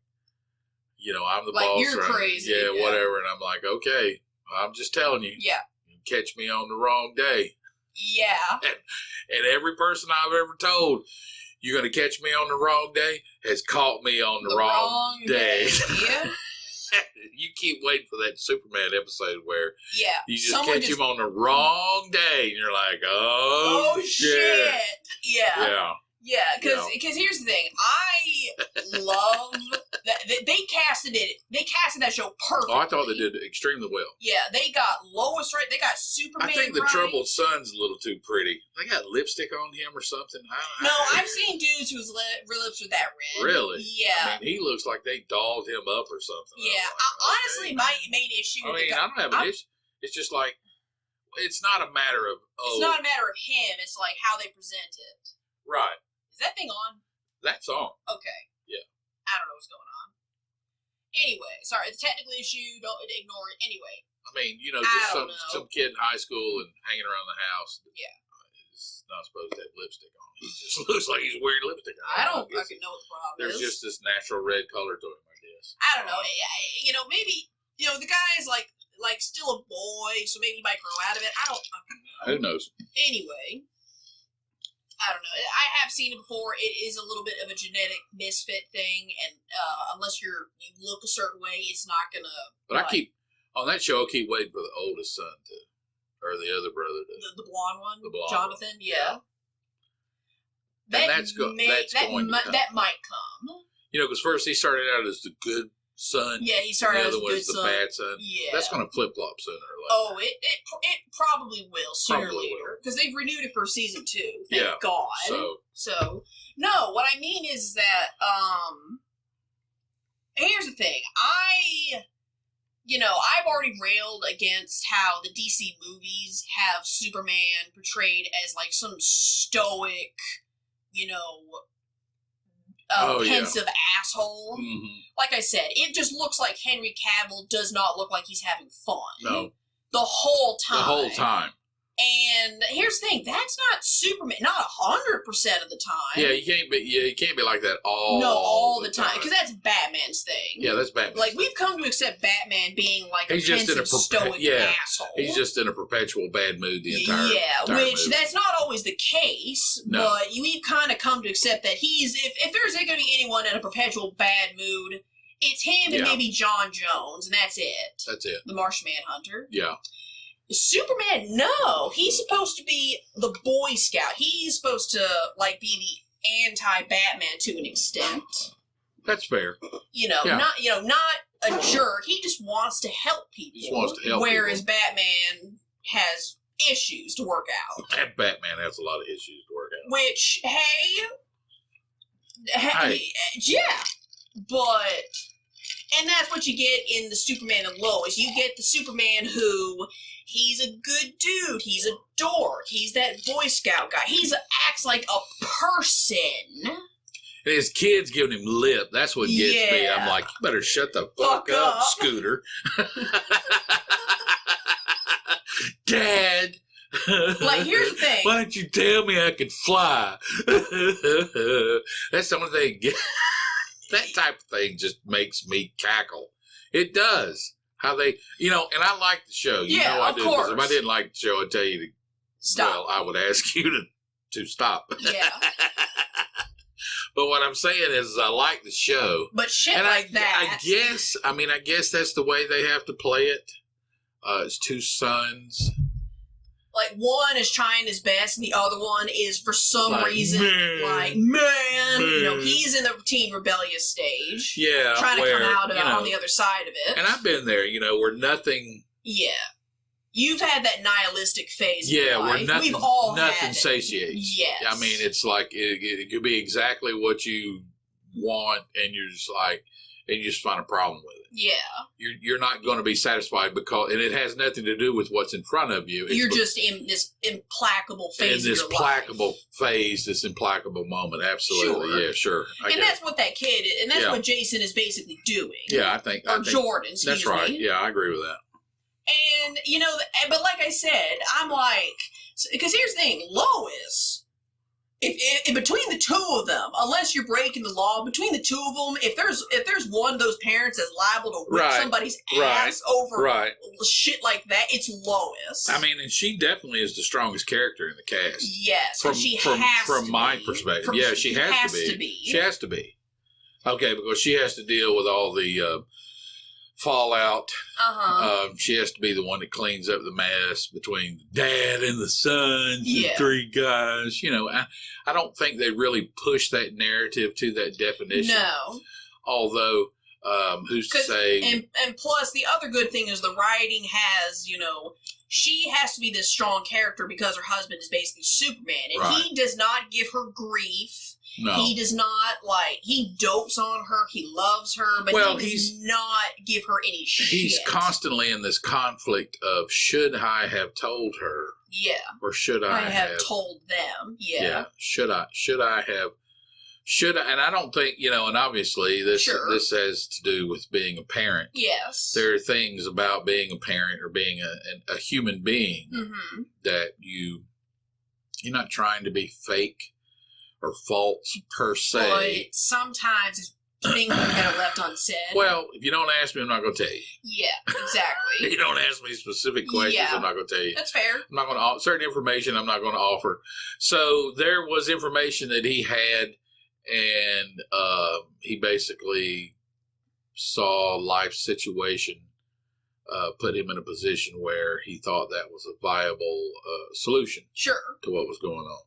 B: you know, I'm the boss.
A: You're crazy.
B: Yeah, whatever. And I'm like, okay, I'm just telling you.
A: Yeah.
B: You catch me on the wrong day.
A: Yeah.
B: And every person I've ever told, you're going to catch me on the wrong day, has caught me on the wrong day.
A: Yeah.
B: You keep waiting for that Superman episode where you just catch him on the wrong day, and you're like, oh shit.
A: Yeah. Yeah, because here's the thing. I love that they casted that show perfectly.
B: Oh, I thought they did extremely well.
A: Yeah, they got Lois right. They got Superman right.
B: I think the troubled son's a little too pretty. They got lipstick on him or something.
A: I've seen dudes whose lips are that red.
B: Really?
A: Yeah.
B: I mean, he looks like they dolled him up or something.
A: Yeah.
B: Like,
A: honestly, my main issue...
B: I mean, I don't have an issue. It's just like, it's not a matter of...
A: It's not a matter of him. It's like how they present it.
B: Right.
A: Is that thing on?
B: That's on.
A: Okay.
B: Yeah.
A: I don't know what's going on. Anyway, sorry, it's a technical issue. Don't ignore it. Anyway.
B: I mean, you know, just some kid in high school and hanging around the house.
A: Yeah.
B: He's not supposed to have lipstick on. He just looks like he's wearing lipstick on.
A: I don't fucking know what the problem
B: is. There's just this natural red color to him, I guess.
A: I don't know. You know, maybe, you know, the guy's like still a boy, so maybe he might grow out of it. I don't fucking know.
B: Who knows?
A: Anyway. I don't know. I have seen it before. It is a little bit of a genetic misfit thing, and unless you look a certain way, it's not gonna.
B: But I keep on that show. I keep waiting for the oldest son to, or the other brother to.
A: The blonde one,
B: the blonde
A: Jonathan.
B: One.
A: Yeah. That might come.
B: You know, because first he started out as the good son.
A: Yeah, he started out as
B: the other one's the bad son.
A: Yeah,
B: that's going to flip flop sooner or later.
A: Oh, it probably will sooner or later because they've renewed it for season 2. Thank God. So no, what I mean is that here's the thing. I've already railed against how the DC movies have Superman portrayed as like some stoic, pensive asshole.
B: Mm-hmm.
A: Like I said, it just looks like Henry Cavill does not look like he's having fun.
B: No.
A: The whole time. And here's the thing, that's not Superman, not 100% of the time.
B: Yeah, you can't be like that
A: all the time. Because that's Batman's thing.
B: Yeah, that's Batman.
A: Like, we've come to accept Batman being like a pensive, stoic asshole.
B: He's just in a perpetual bad mood the entire
A: which
B: movie.
A: That's not always the case.
B: No.
A: But we've kind of come to accept that if there's going to be anyone in a perpetual bad mood, it's him and maybe John Jones, and that's it.
B: That's it.
A: The Martian Manhunter.
B: Yeah.
A: Superman, no. He's supposed to be the Boy Scout. He's supposed to, be the anti-Batman to an extent.
B: That's fair.
A: Not a jerk. He just wants to help people.
B: He just wants to help
A: whereas Batman has issues to work out.
B: And Batman has a lot of issues to work out.
A: Which, hey. Yeah. But... And that's what you get in the Superman and Lois. You get the Superman who, he's a good dude. He's a dork. He's that Boy Scout guy. Acts like a person.
B: And his kid's giving him lip. That's what gets me. I'm like, you better shut the fuck up, Scooter. Dad.
A: Like, here's the thing.
B: Why don't you tell me I could fly? That's the only thing. That type of thing just makes me cackle. It does. How they, and I like the show. You know I do. Because if I didn't like the show, I'd tell you to stop. Well, I would ask you to stop. Yeah. But what I'm saying is I like the show.
A: But shit
B: and
A: like that.
B: I guess that's the way they have to play it. It's two sons.
A: Like, one is trying his best, and the other one is, for some reason, man. He's in the teen rebellious stage.
B: Yeah.
A: Trying to come out of it on the other side of it.
B: And I've been there, where nothing...
A: Yeah. You've had that nihilistic phase in your life.
B: Where nothing,
A: we've all
B: nothing
A: had
B: satiates.
A: Yes.
B: I mean, it's like, it could be exactly what you want, and you're just like... And you just find a problem with it.
A: Yeah.
B: You're not going to be satisfied and it has nothing to do with what's in front of you.
A: You're just in this implacable phase
B: in this
A: of your
B: placable
A: life.
B: phase, this implacable moment. Absolutely. Sure. Yeah, sure.
A: And that's what that kid is, and that's what Jason is basically doing.
B: Yeah, I think.
A: Jordan, excuse
B: That's right.
A: me.
B: Yeah, I agree with that.
A: And, but like I said, I'm like, because here's the thing, Lois... If between the two of them, unless you're breaking the law, between the two of them, if there's one of those parents that's liable to whip somebody's ass over shit like that, it's Lois.
B: I mean, and she definitely is the strongest character in the cast.
A: Yes,
B: from my perspective. She has to be. She has to be. Okay, because she has to deal with all the fallout. She has to be the one that cleans up the mess between the dad and the sons, the three guys. I don't think they really push that narrative to that definition.
A: No.
B: Although, who's to say?
A: And plus, the other good thing is the writing has, she has to be this strong character because her husband is basically Superman, and he does not give her grief. No. He does not, he dopes on her, he loves her, but he does not give her any shit.
B: He's constantly in this conflict of, should I have told her?
A: Yeah.
B: Or should I have
A: told them? Yeah.
B: Yeah. Should I have, and I don't think, and obviously this has to do with being a parent.
A: Yes.
B: There are things about being a parent or being a human being that you're not trying to be fake or false per se.
A: But sometimes things are kind of left unsaid.
B: Well, if you don't ask me, I'm not going to tell you.
A: Yeah, exactly.
B: If you don't ask me specific questions, I'm not going to tell you.
A: That's fair.
B: I'm not going to certain information I'm not going to offer. So there was information that he had, and he basically saw life situation put him in a position where he thought that was a viable solution to what was going on.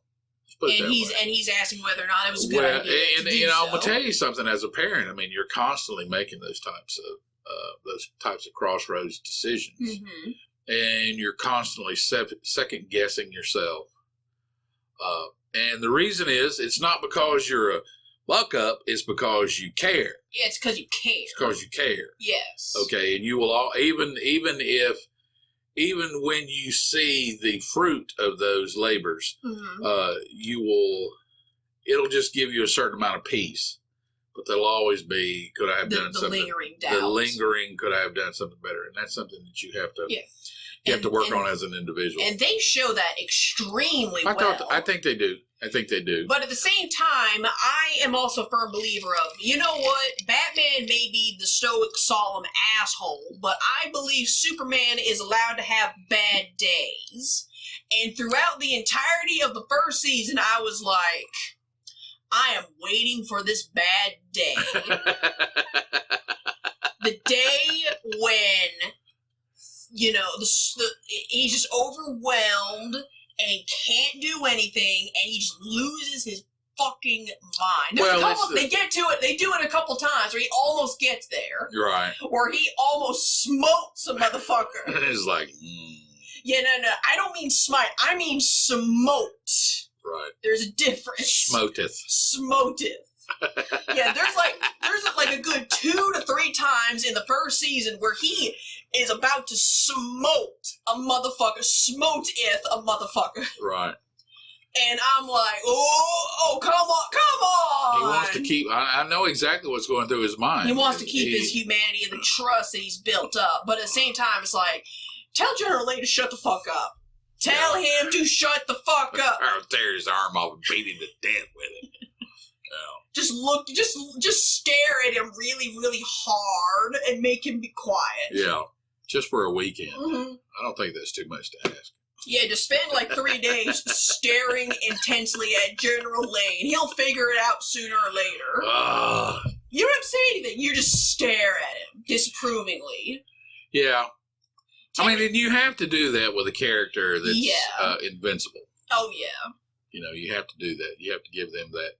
A: And he's asking whether or not it was a good idea. And
B: I'm gonna tell you something. As a parent, I mean, you're constantly making those types of crossroads decisions, and you're constantly second guessing yourself. And the reason is, it's not because you're a buck up; it's because you care.
A: Yeah, it's because you care.
B: It's because you care.
A: Yes.
B: Okay, and you will even when you see the fruit of those labors, it'll just give you a certain amount of peace. But there'll always be, could I have done something? The lingering doubt. The lingering, could I have done something better? And that's something that you have to work on as an individual.
A: And they show that extremely well.
B: I think they do.
A: But at the same time, I am also a firm believer of, you know what? Batman may be the stoic, solemn asshole, but I believe Superman is allowed to have bad days. And throughout the entirety of the first season, I was like, I am waiting for this bad day. The day when, he's just overwhelmed and can't do anything, and he just loses his fucking mind. They get to it. They do it a couple times where he almost gets there.
B: Right.
A: Or he almost smotes a motherfucker.
B: It's like,
A: Yeah, no. I don't mean smite. I mean smote.
B: Right.
A: There's a difference. Smoteth. Yeah, there's like a good 2 to 3 times in the first season where he is about to smote a motherfucker. Smoteth a motherfucker.
B: Right.
A: And I'm like, oh, come on.
B: He wants to keep, I know exactly what's going through his mind.
A: He wants to keep his humanity and the trust that he's built up. But at the same time, it's like, tell General Lane to shut the fuck up. Tell him to shut the fuck up.
B: I'll tear his arm off and beat him to death with it.
A: Just stare at him really, really hard and make him be quiet.
B: Yeah, just for a weekend.
A: Mm-hmm.
B: I don't think that's too much to ask.
A: Yeah, just spend like 3 days staring intensely at General Lane. He'll figure it out sooner or later. You don't have to say anything. You just stare at him disapprovingly.
B: Yeah. I mean, and you have to do that with a character that's invincible.
A: Oh, yeah.
B: You know, you have to do that. You have to give them that.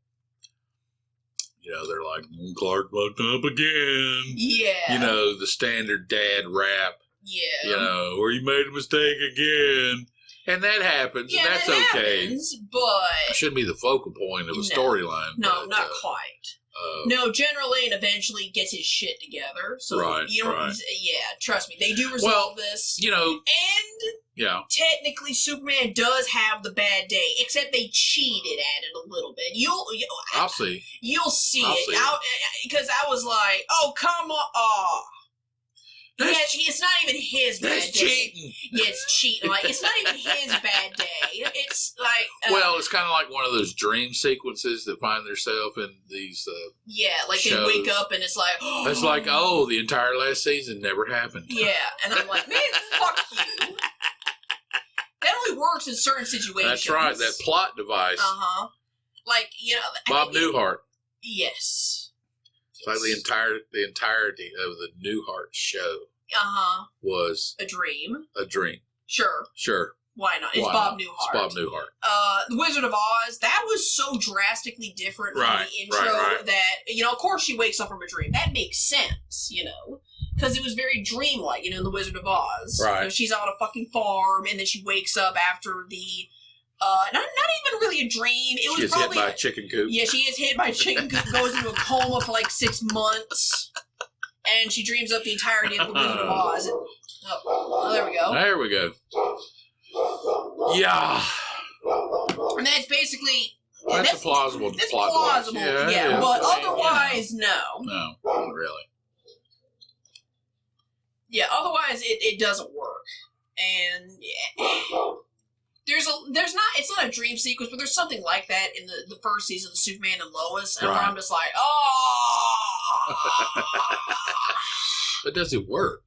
B: You know, they're like, Clark fucked up again.
A: Yeah.
B: You know, the standard dad rap.
A: Yeah.
B: You know, or you made a mistake again. And that happens, and that's okay.
A: Happens, but...
B: It shouldn't be the focal point of a storyline.
A: No, not quite. No, General Lane eventually gets his shit together. So, you know, trust me, they do resolve this.
B: You know...
A: And... technically, Superman does have the bad day, except they cheated at it a little bit.
B: I'll see.
A: You'll see it. Because I was like, oh, come on. It's not even his bad day.
B: That's cheating.
A: Yeah, it's cheating. Like, it's not even his bad day. It's like...
B: well, it's kind of like one of those dream sequences that find themselves in these
A: like shows. They wake up and it's like... Oh.
B: It's like, oh, the entire last season never happened.
A: Yeah, and I'm like, man, fuck you. That only works in certain situations.
B: That's right, that plot device.
A: Uh-huh. Like, you know...
B: Bob Newhart.
A: Yes.
B: It's like the entirety of the Newhart show was
A: a dream.
B: A dream.
A: Sure. Why not? It's Bob Newhart.
B: It's Bob Newhart.
A: The Wizard of Oz, that was so drastically different from the intro that, you know, of course she wakes up from a dream. That makes sense, you know, because it was very dreamlike, you know, in The Wizard of Oz.
B: Right.
A: You know, she's on a fucking farm, and then she wakes up after the... not even really a dream. It was probably...
B: hit by a chicken coop.
A: Yeah, she is hit by a chicken coop, goes into a coma for like 6 months, and she dreams up the entirety of The Wizard of Oz. There we go.
B: There we go. Yeah.
A: And that's basically...
B: That's a plausible plot.
A: Plausible, yeah. But otherwise, no.
B: No, not really.
A: Yeah, otherwise it doesn't work. And... it's not a dream sequence, but there's something like that in the first season of Superman and Lois, and where I'm just like, oh.
B: But does it work?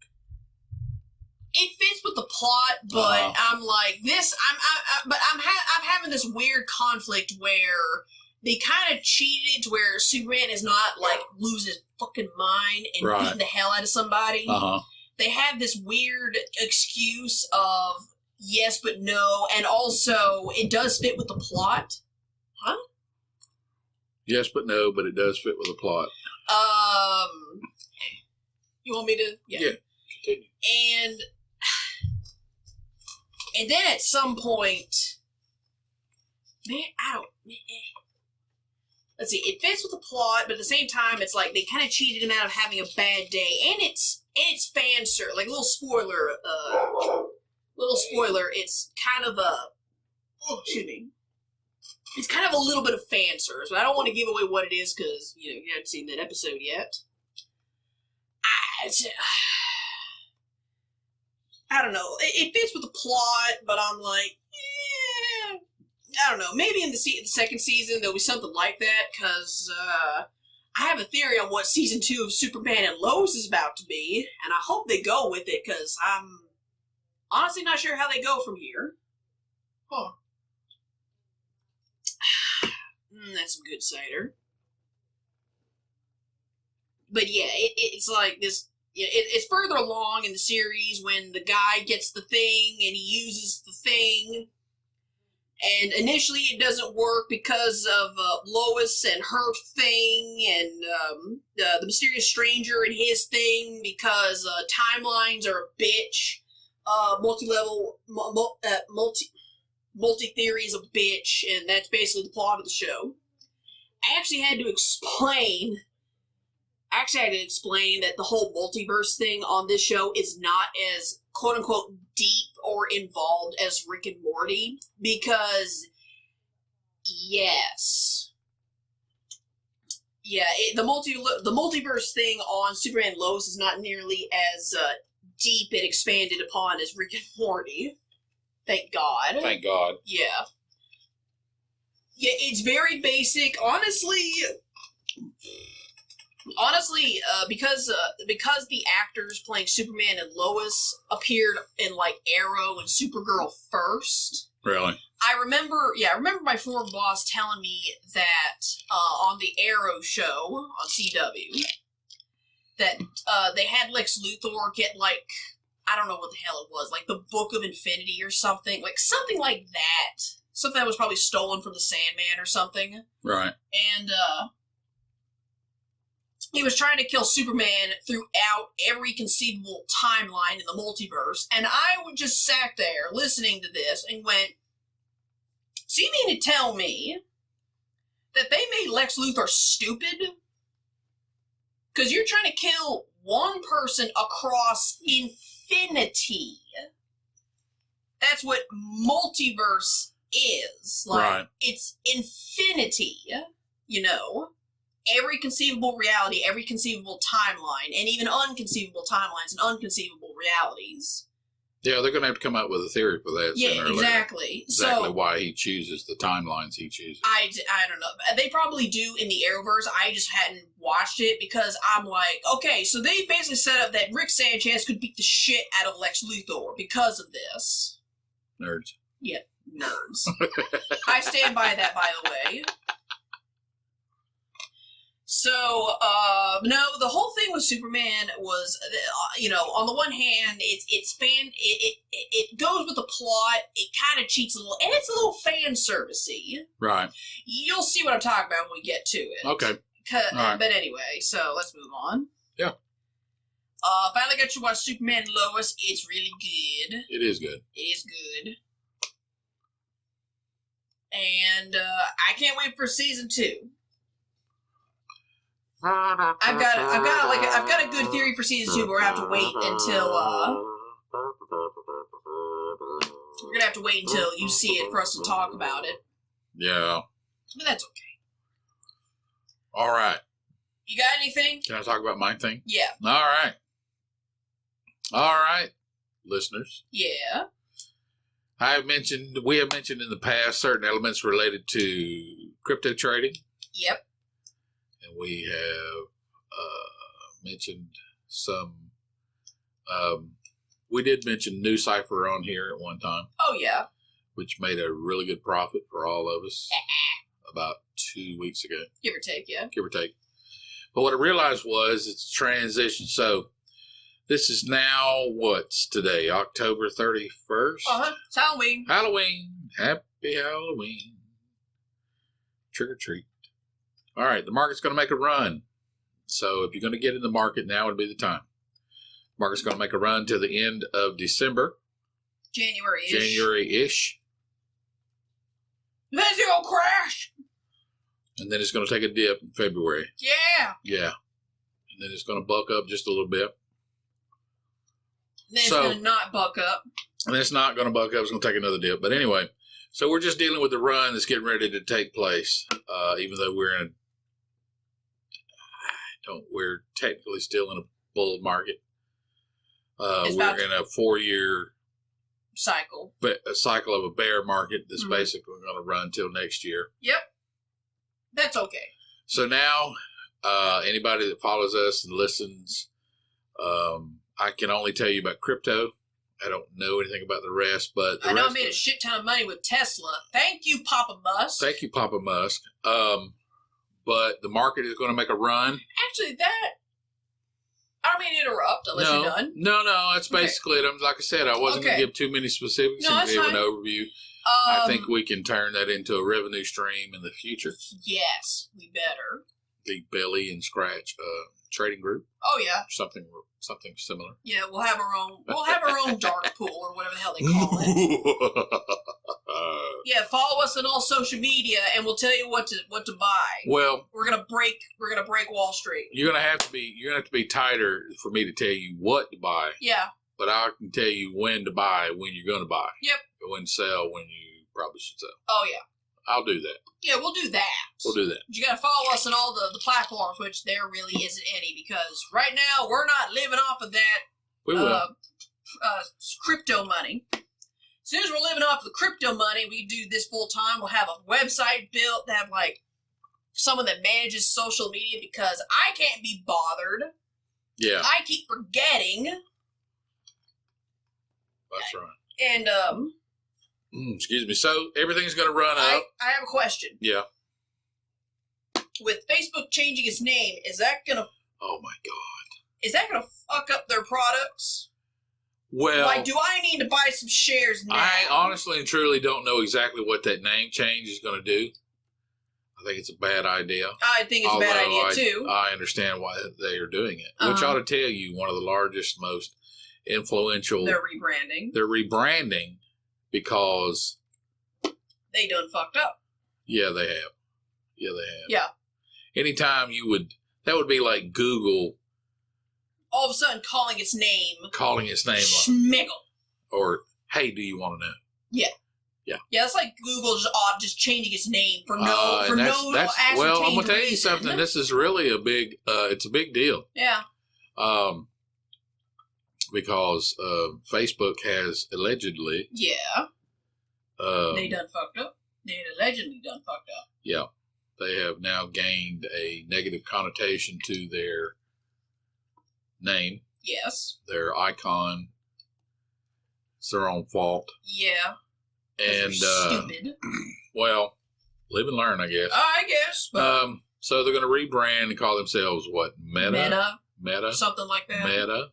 A: It fits with the plot, but I'm like this. I'm having this weird conflict where they kind of cheated to where Superman is not like lose his fucking mind and beating the hell out of somebody. They have this weird excuse of. Yes, but no, and also, it does fit with the plot. Huh?
B: Yes, but no, but it does fit with the plot.
A: You want me to? Yeah. Continue. And then at some point, let's see, it fits with the plot, but at the same time, it's like they kind of cheated him out of having a bad day, and it's fan service, like a little spoiler, it's kind of it's kind of a little bit of fan service, but I don't want to give away what it is because, you know, you haven't seen that episode yet. I don't know. It fits with the plot, but I'm like, I don't know. Maybe in the second season there'll be something like that, because I have a theory on what season 2 of Superman and Lois is about to be, and I hope they go with it, because I'm honestly not sure how they go from here. Huh. That's some good cider. But yeah, it's like this... It's further along in the series when the guy gets the thing and he uses the thing. And initially it doesn't work because of Lois and her thing, and the mysterious stranger and his thing, because timelines are a bitch. Multi-theory is a bitch, and that's basically the plot of the show. I actually had to explain that the whole multiverse thing on this show is not as quote-unquote deep or involved as Rick and Morty, because Yes. Yeah, the multiverse thing on Superman and Lois is not nearly as deep and expanded upon as Rick and Morty. Thank God.
B: Thank God.
A: Yeah. Yeah, it's very basic. Honestly, because the actors playing Superman and Lois appeared in like Arrow and Supergirl first.
B: Really?
A: I remember my former boss telling me that on the Arrow show on CW that they had Lex Luthor get like, I don't know what the hell it was, like the Book of Infinity or something, like something like that. Something that was probably stolen from the Sandman or something.
B: Right.
A: And he was trying to kill Superman throughout every conceivable timeline in the multiverse, and I just sat there listening to this and went, so you mean to tell me that they made Lex Luthor stupid? Because you're trying to kill one person across infinity. That's what multiverse is. Like, right. It's infinity, you know? Every conceivable reality, every conceivable timeline, and even unconceivable timelines and unconceivable realities.
B: Yeah, they're going to have to come up with a theory for that sooner or later.
A: Exactly.
B: Exactly why he chooses the timelines he chooses.
A: I don't know. They probably do in the Arrowverse. I just hadn't watched it because I'm like, okay, so they basically set up that Rick Sanchez could beat the shit out of Lex Luthor because of this.
B: Nerds.
A: Yeah, nerds. I stand by that, by the way. So, no, the whole thing with Superman was, on the one hand, it goes with the plot, it kind of cheats a little, and it's a little fan servicey.
B: Right.
A: You'll see what I'm talking about when we get to it.
B: Okay.
A: Right. But anyway, so let's move on.
B: Yeah.
A: Finally got to watch Superman and Lois. It's really good.
B: It is good.
A: It is good. And, I can't wait for season 2. I've got a good theory for season 2, but we're gonna have to wait until you see it for us to talk about it.
B: Yeah.
A: But that's okay.
B: All right.
A: You got anything?
B: Can I talk about my thing?
A: Yeah.
B: All right, listeners.
A: Yeah.
B: We have mentioned in the past certain elements related to crypto trading.
A: Yep.
B: And we have mentioned some. We did mention New Cipher on here at one time.
A: Oh, yeah.
B: Which made a really good profit for all of us about 2 weeks ago.
A: Give or take, yeah.
B: Give or take. But what I realized was it's transition. So this is now, what's today? October 31st?
A: Uh-huh. It's Halloween.
B: Halloween. Happy Halloween. Trick or treat. All right, the market's going to make a run. So if you're going to get in the market, now would be the time. Market's going to make a run till the end of December. January-ish.
A: Then it's going to crash.
B: And then it's going to take a dip in February.
A: Yeah.
B: Yeah. And then it's going to buck up just a little bit.
A: Then it's going to not buck up.
B: And it's not going to buck up. It's going to take another dip. But anyway, so we're just dealing with the run that's getting ready to take place. Even though we're technically still in a bull market. We're in a 4-year
A: cycle.
B: A cycle of a bear market that's basically going to run till next year.
A: Yep. That's okay.
B: So now, anybody that follows us and listens, I can only tell you about crypto. I don't know anything about the rest, but
A: I know I made a shit ton of money with Tesla. Thank you, Papa Musk.
B: Thank you, Papa Musk. But the market is going to make a run.
A: Actually, I don't mean to interrupt unless you're done.
B: No, that's basically it. Like I said, I wasn't going to give too many specifics and give an overview. I think we can turn that into a revenue stream in the future.
A: Yes, we better.
B: The Bel-E Scratch trading group.
A: Oh yeah.
B: Something similar.
A: Yeah, we'll have our own dark pool or whatever the hell they call it. Yeah, follow us on all social media, and we'll tell you what to buy.
B: Well,
A: we're gonna break Wall Street.
B: You're gonna have to be tighter for me to tell you what to buy.
A: Yeah.
B: But I can tell you when to buy, when you're gonna buy.
A: Yep.
B: When to sell, when you probably should sell.
A: Oh yeah.
B: I'll do that.
A: Yeah, we'll do that.
B: We'll do that.
A: But you got to follow us on all the platforms, which there really isn't any, because right now we're not living off of that
B: We will.
A: Crypto money. As soon as we're living off the crypto money, we do this full time. We'll have a website built that have like someone that manages social media, because I can't be bothered.
B: Yeah.
A: I keep forgetting.
B: That's right.
A: And
B: excuse me. So everything's going to run up.
A: I have a question.
B: Yeah.
A: With Facebook changing its name, is that gonna?
B: Oh my God.
A: Is that gonna fuck up their products?
B: Well,
A: Like, do I need to buy some shares now?
B: I honestly and truly don't know exactly what that name change is going to do. I think it's a bad idea.
A: I think it's a bad idea too.
B: I understand why they are doing it, which ought to tell you one of the largest, most influential.
A: They're rebranding.
B: They're rebranding because
A: they done fucked up.
B: Yeah, they have. Yeah, they have.
A: Yeah.
B: Anytime that would be like Google.
A: All of a sudden calling its name Schmiggle.
B: Or, hey, do you want to know?
A: Yeah.
B: Yeah.
A: Yeah, it's like Google just changing its name for no ascertained
B: well, I'm going to tell you
A: reason.
B: something. This is really it's a big deal.
A: Yeah.
B: Because Facebook has allegedly.
A: Yeah. They done fucked up. They had allegedly done fucked up.
B: Yeah. They have now gained a negative connotation to their name.
A: Yes.
B: Their icon. It's their own fault.
A: Yeah.
B: And
A: stupid.
B: Well, live and learn, I guess.
A: I guess. But
B: so they're going to rebrand and call themselves what? Meta.
A: Something like that.
B: Meta.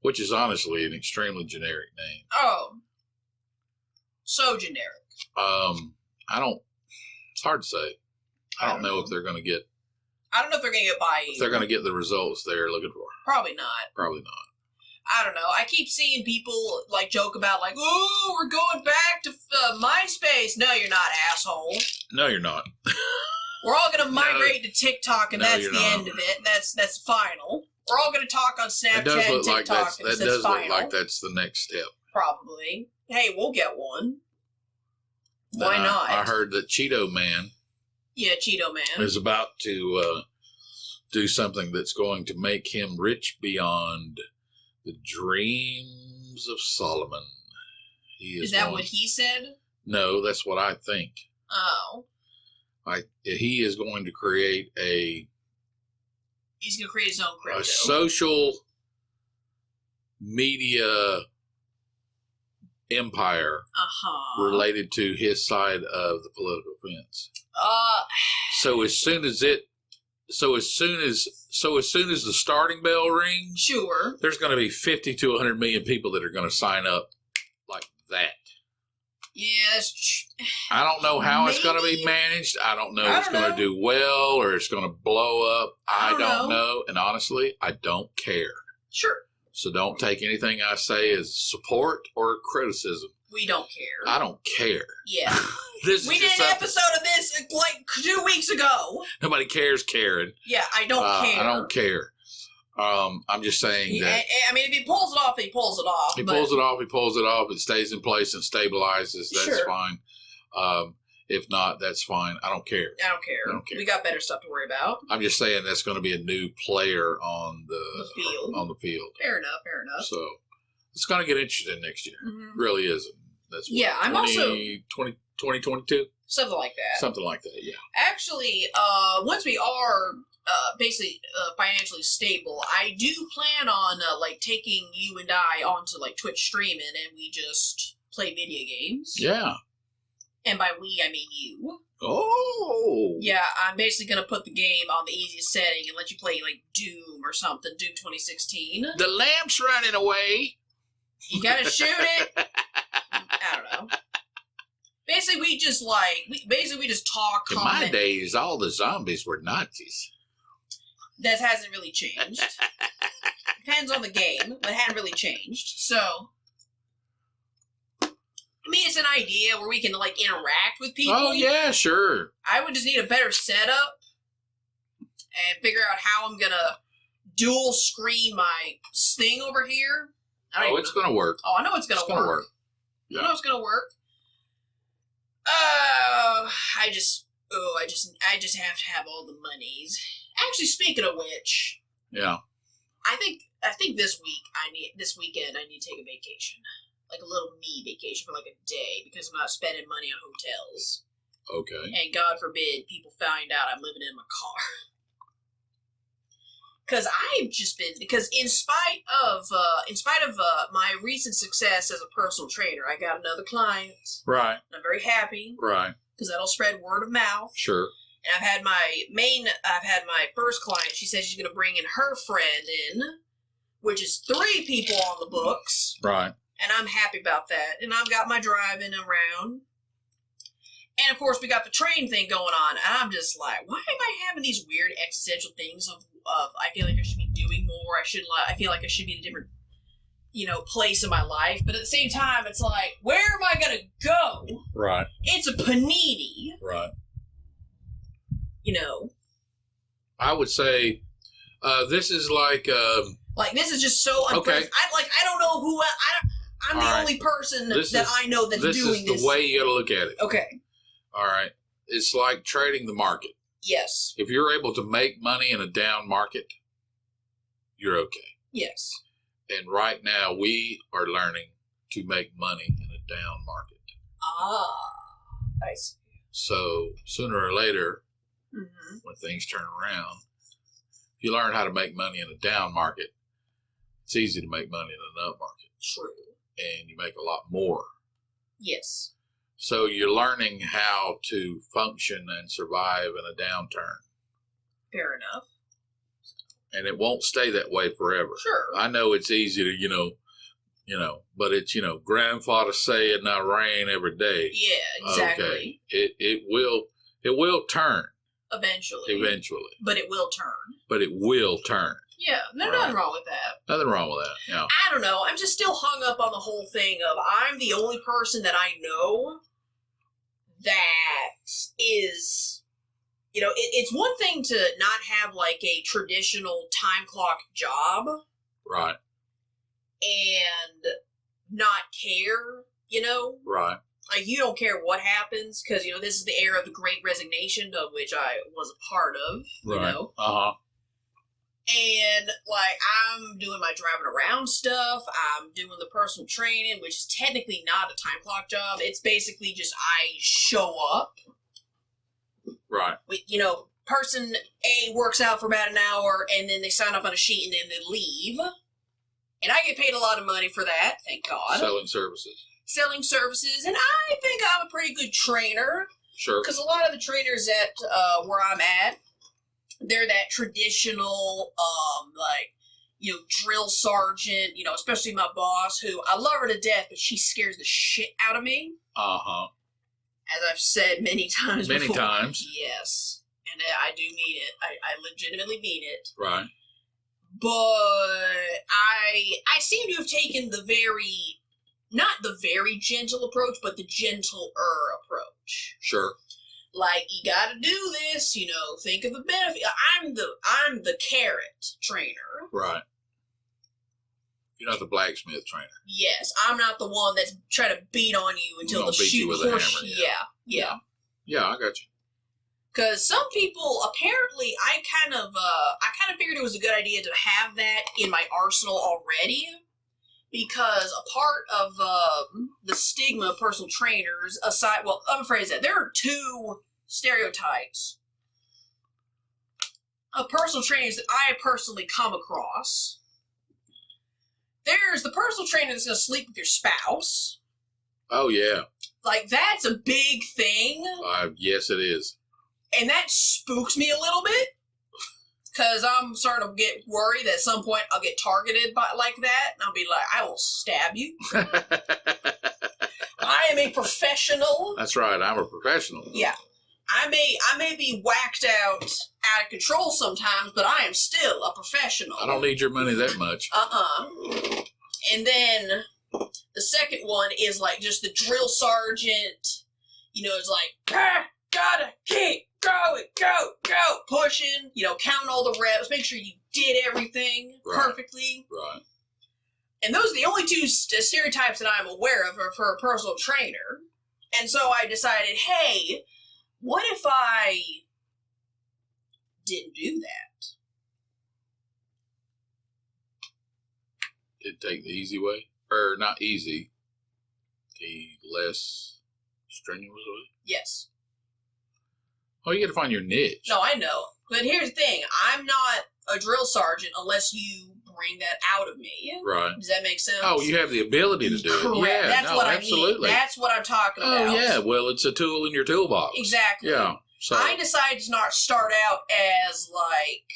B: Which is honestly an extremely generic name.
A: Oh. So generic.
B: It's hard to say. I don't know if they're going to get.
A: I don't know if they're going to get by.
B: If they're going to get the results they're looking for.
A: Probably not.
B: Probably not.
A: I don't know. I keep seeing people like joke about like, oh, we're going back to MySpace. No, you're not, asshole.
B: No, you're not.
A: We're all going to migrate to TikTok, and that's the
B: not.
A: end of it. That's final. We're all going to talk on Snapchat
B: It does
A: and
B: look like
A: TikTok.
B: that does look like that's the next step.
A: Probably. Hey, we'll get one. Why not?
B: I heard that Cheeto Man.
A: Yeah, Cheeto Man
B: is about to do something that's going to make him rich beyond the dreams of Solomon.
A: Is that what he said?
B: No, that's what I think.
A: Oh.
B: He is going to create
A: He's going to create his own crypto.
B: A social media empire related to his side of the political fence. So as soon as the starting bell rings,
A: sure,
B: there's going to be 50 to 100 million people that are going to sign up like that.
A: Yes.
B: I don't know how it's going to be managed. I don't know if it's going to do well or it's going to blow up. I don't know. And honestly, I don't care.
A: Sure.
B: So don't take anything I say as support or criticism.
A: We don't care.
B: I don't care.
A: Yeah. We did an episode of this like 2 weeks ago.
B: Nobody cares, Karen.
A: Yeah, I don't care.
B: I don't care. I'm just saying that.
A: I mean, if he pulls it off, he pulls it off.
B: He pulls it off. It stays in place and stabilizes. That's fine. If not, that's fine. I don't care.
A: I don't care. We got better stuff to worry about.
B: I'm just saying that's going to be a new player on the field.
A: Fair enough.
B: So it's going to get interesting next year.
A: Mm-hmm.
B: Really is. That's what,
A: I'm also
B: 2022.
A: Something like that.
B: Something like that. Yeah.
A: Actually, once we are basically financially stable, I do plan on like taking you and I onto like Twitch streaming, and we just play video games.
B: Yeah. And
A: by we, I mean you.
B: Oh.
A: Yeah, I'm basically going to put the game on the easiest setting and let you play like Doom or something. Doom 2016.
B: The lamp's running away.
A: You got to shoot it. I don't know. Basically, we just talk.
B: In my days, all the zombies were Nazis.
A: That hasn't really changed. Depends on the game. That hadn't really changed. So, I mean, it's an idea where we can like interact with people.
B: Oh yeah, sure.
A: I would just need a better setup and figure out how I'm gonna dual screen my thing over here.
B: It's gonna work.
A: Oh, I know it's gonna work.
B: Yeah.
A: I know it's gonna work. I just have to have all the monies. Actually, speaking of which,
B: yeah,
A: I think this weekend I need to take a vacation, like a little me vacation for like a day, because I'm not spending money on hotels.
B: Okay.
A: And God forbid people find out I'm living in my car. Because in spite of my recent success as a personal trainer, I got another client.
B: Right.
A: I'm very happy.
B: Right.
A: Because that'll spread word of mouth.
B: Sure.
A: And I've had my first client. She said she's going to bring in her friend in, which is 3 people on the books.
B: Right.
A: And I'm happy about that. And I've got my driving around. And of course, we got the train thing going on. And I'm just like, why am I having these weird existential things of I feel like I should be doing more. I feel like I should be in a different, place in my life. But at the same time, it's like, where am I going to go?
B: Right.
A: It's a panini.
B: Right.
A: I
B: would say this is like
A: this is just so unprecedented.
B: Okay.
A: I don't know who I'm the only person that I know that's doing this.
B: This is the way you got to look at it.
A: Okay.
B: All right. It's like trading the market.
A: Yes.
B: If you're able to make money in a down market, you're okay.
A: Yes.
B: And right now we are learning to make money in a down market.
A: I see.
B: So sooner or later,
A: mm-hmm.
B: when things turn around, if you learn how to make money in a down market, it's easy to make money in an up market.
A: True.
B: And you make a lot more.
A: Yes.
B: So you're learning how to function and survive in a downturn.
A: Fair enough.
B: And it won't stay that way forever.
A: Sure.
B: I know it's easy to, but it's, grandfather say it not rain every day.
A: Yeah, exactly.
B: Okay. It will turn.
A: Eventually. But it will turn. Yeah, there's nothing wrong with that.
B: Nothing wrong with that, yeah.
A: I don't know. I'm just still hung up on the whole thing of I'm the only person that I know that is, it's one thing to not have like a traditional time clock job.
B: Right.
A: And not care,
B: Right.
A: Like, you don't care what happens, because, this is the era of the Great Resignation, of which I was a part of,
B: right. Uh-huh.
A: And, I'm doing my driving around stuff, I'm doing the personal training, which is technically not a time clock job. It's basically just I show up.
B: Right.
A: With, person A works out for about an hour, and then they sign up on a sheet, and then they leave. And I get paid a lot of money for that, thank God. Selling services, and I think I'm a pretty good trainer.
B: Sure.
A: Because a lot of the trainers at where I'm at, they're that traditional, drill sergeant, especially my boss, who I love her to death, but she scares the shit out of me.
B: Uh-huh.
A: As I've said many times before.
B: Many times.
A: Yes. And I do mean it. I legitimately mean it.
B: Right.
A: But I seem to have taken not the very gentle approach, but the gentler approach.
B: Sure.
A: Like, you gotta do this, think of the benefit. I'm the carrot trainer.
B: Right. You're not the blacksmith trainer.
A: Yes, I'm not the one that's trying to beat on you until the shoe horse. Yeah.
B: Yeah, I got you.
A: Because some people, apparently, I kind of figured it was a good idea to have that in my arsenal already. Because a part of the stigma of personal trainers, I'm going to phrase that. There are 2 stereotypes of personal trainers that I personally come across. There's the personal trainer that's going to sleep with your spouse.
B: Oh, yeah.
A: Like, that's a big thing.
B: Yes, it is.
A: And that spooks me a little bit. Because I'm starting to get worried that at some point I'll get targeted like that. And I'll be like, I will stab you. I am a professional.
B: That's right. I'm a professional.
A: Yeah. I may be whacked out of control sometimes, but I am still a professional.
B: I don't need your money that much.
A: And then the second one is like just the drill sergeant. It's like, gotta keep going, go, pushing, count all the reps, make sure you did everything perfectly.
B: Right.
A: And those are the only 2 stereotypes that I'm aware of for a personal trainer. And so I decided, hey, what if I didn't do that?
B: Did take the easy way? Or not easy, the less strenuous way?
A: Yes.
B: Oh, you got to find your niche.
A: No, I know. But here's the thing. I'm not a drill sergeant unless you bring that out of me.
B: Right.
A: Does that make sense?
B: Oh, you have the ability to do it.
A: Correct.
B: Yeah,
A: That's what
B: absolutely.
A: I mean. That's what I'm talking about.
B: Oh, yeah. Well, it's a tool in your toolbox.
A: Exactly.
B: Yeah. So
A: I decided to not start out as, like,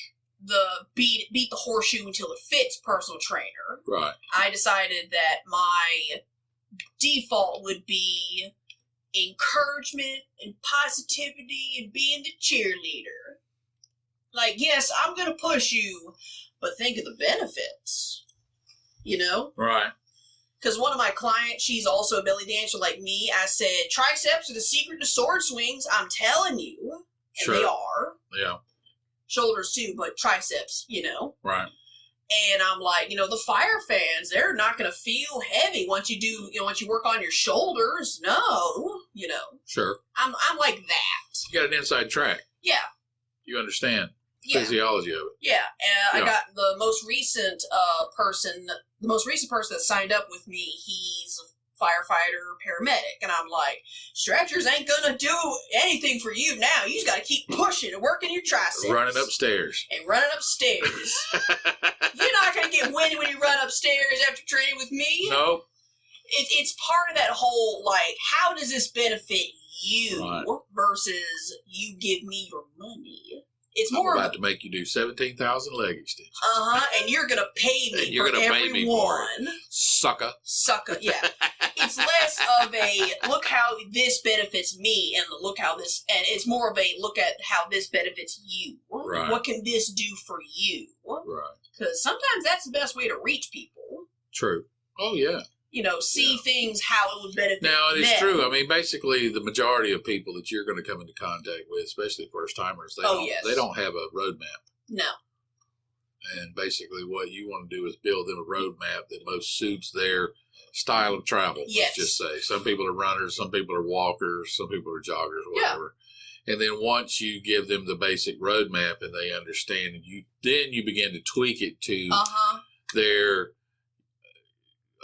A: the beat the horseshoe until it fits personal trainer.
B: Right.
A: I decided that my default would be encouragement and positivity and being the cheerleader. Like, yes, I'm going to push you, but think of the benefits. You know?
B: Right.
A: Because one of my clients, she's also a belly dancer like me. I said, triceps are the secret to sword swings. I'm telling you. And
B: Sure.
A: they are.
B: Yeah.
A: Shoulders too, but triceps, you know.
B: Right.
A: And I'm like, the fire fans, they're not going to feel heavy once you once you work on your shoulders. No,
B: Sure.
A: I'm like that.
B: You got an inside track.
A: Yeah.
B: You understand the
A: Yeah.
B: physiology of it.
A: Yeah. And
B: Yeah.
A: I got the most recent person that signed up with me. He's a firefighter, paramedic. And I'm like, stretchers ain't going to do anything for you now. You just got to keep pushing and working your triceps.
B: Running upstairs.
A: And running upstairs. You're not going to get winded when you run upstairs after training with me.
B: Nope.
A: It's part of that whole, like, how does this benefit you
B: Right.
A: versus you give me your money? It's
B: I'm
A: more
B: about to make you do 17,000 leg extensions.
A: and you're going to pay me
B: And you're
A: for
B: gonna
A: every
B: pay me for
A: one.
B: Sucker.
A: Sucker, yeah. It's less of a, look how this benefits me, and look how this, and it's more of a, look at how this benefits you.
B: Right.
A: What can this do for you?
B: Right.
A: Because sometimes that's the best way to reach people.
B: True. Oh, yeah.
A: See things how it would benefit
B: Now, it is
A: them.
B: true. I mean, basically, the majority of people that you're going to come into contact with, especially first-timers, they don't have a roadmap.
A: No.
B: And basically, what you want to do is build them a roadmap that most suits their style of travel.
A: Yes.
B: Let's just say. Some people are runners, some people are walkers, some people are joggers, whatever. Yeah. And then once you give them the basic roadmap and they understand, and you begin to tweak it to their,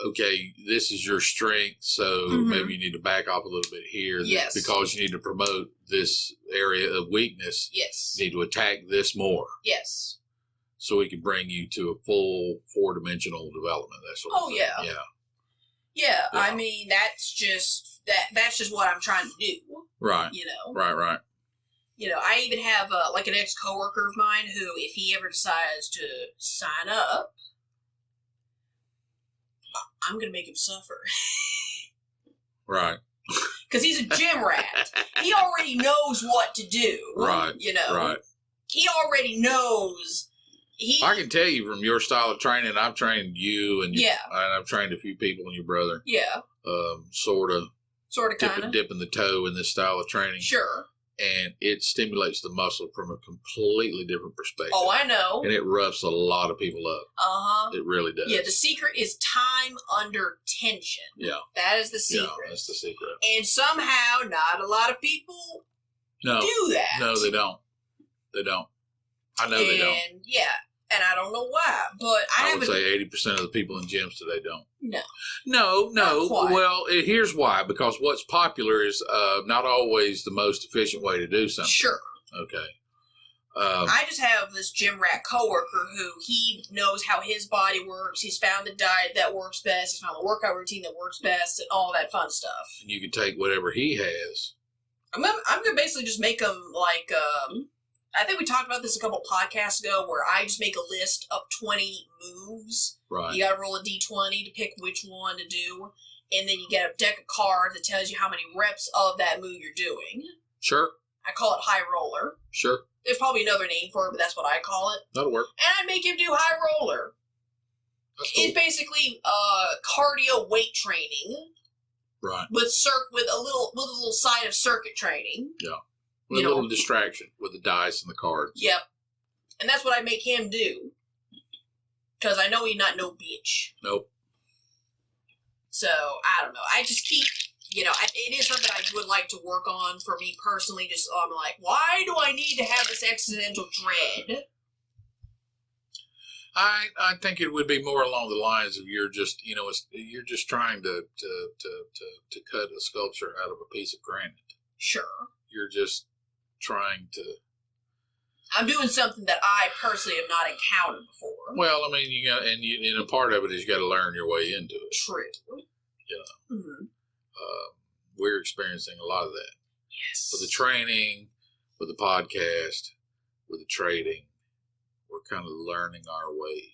B: okay, this is your strength, so maybe you need to back off a little bit here.
A: Yes.
B: Because you need to promote this area of weakness.
A: Yes.
B: You need to attack this more.
A: Yes.
B: So we can bring you to a full 4-dimensional development. That's what.
A: Oh, yeah.
B: Yeah.
A: Yeah. I mean, that's just what I'm trying to do.
B: Right. Right.
A: I even have an ex-coworker of mine who, if he ever decides to sign up, I'm going to make him suffer.
B: Right.
A: Because he's a gym rat. He already knows what to do.
B: Right. Right.
A: He already knows.
B: I can tell you from your style of training, I've trained you and I've trained a few people and your brother.
A: Yeah.
B: Sort of
A: kind of.
B: Dipping the toe in this style of training.
A: Sure.
B: And it stimulates the muscle from a completely different perspective.
A: Oh, I know.
B: And it roughs a lot of people up. It really does.
A: Yeah, the secret is time under tension.
B: Yeah.
A: That is the secret.
B: Yeah, that's the secret.
A: And somehow, not a lot of people do that.
B: No, they don't. They don't. I know they don't.
A: Yeah, and I don't know why, but
B: I would say 80% of the people in gyms today don't.
A: No.
B: No.
A: Quite.
B: Well, here's why. Because what's popular is not always the most efficient way to do something.
A: Sure.
B: Okay.
A: I just have this gym rat coworker who he knows how his body works. He's found the diet that works best. He's found the workout routine that works best, and all that fun stuff.
B: And you can take whatever he has.
A: I'm gonna basically just make him like. I think we talked about this a couple podcasts ago, where I just make a list of 20 moves.
B: Right.
A: You got to roll a d20 to pick which one to do, and then you get a deck of cards that tells you how many reps of that move you're doing.
B: Sure.
A: I call it high roller.
B: Sure.
A: There's probably another name for it, but that's what I call it.
B: That'll work.
A: And I make him do high roller.
B: That's cool.
A: It's basically cardio weight training.
B: Right.
A: With a little side of circuit training.
B: Yeah. With a little distraction with the dice and the cards.
A: Yep. And that's what I make him do. Because I know he's not no bitch.
B: Nope.
A: So, I don't know. I just keep it is something I would like to work on for me personally. Just, I'm like, why do I need to have this existential dread?
B: I think it would be more along the lines of you're just trying to cut a sculpture out of a piece of granite. Sure. You're just trying to.
A: I'm doing something that I personally have not encountered before.
B: Well, I mean, and a part of it is you got to learn your way into it.
A: True.
B: Mm-hmm. We're experiencing a lot of that. Yes. With the training, with the podcast, with the trading, we're kind of learning our way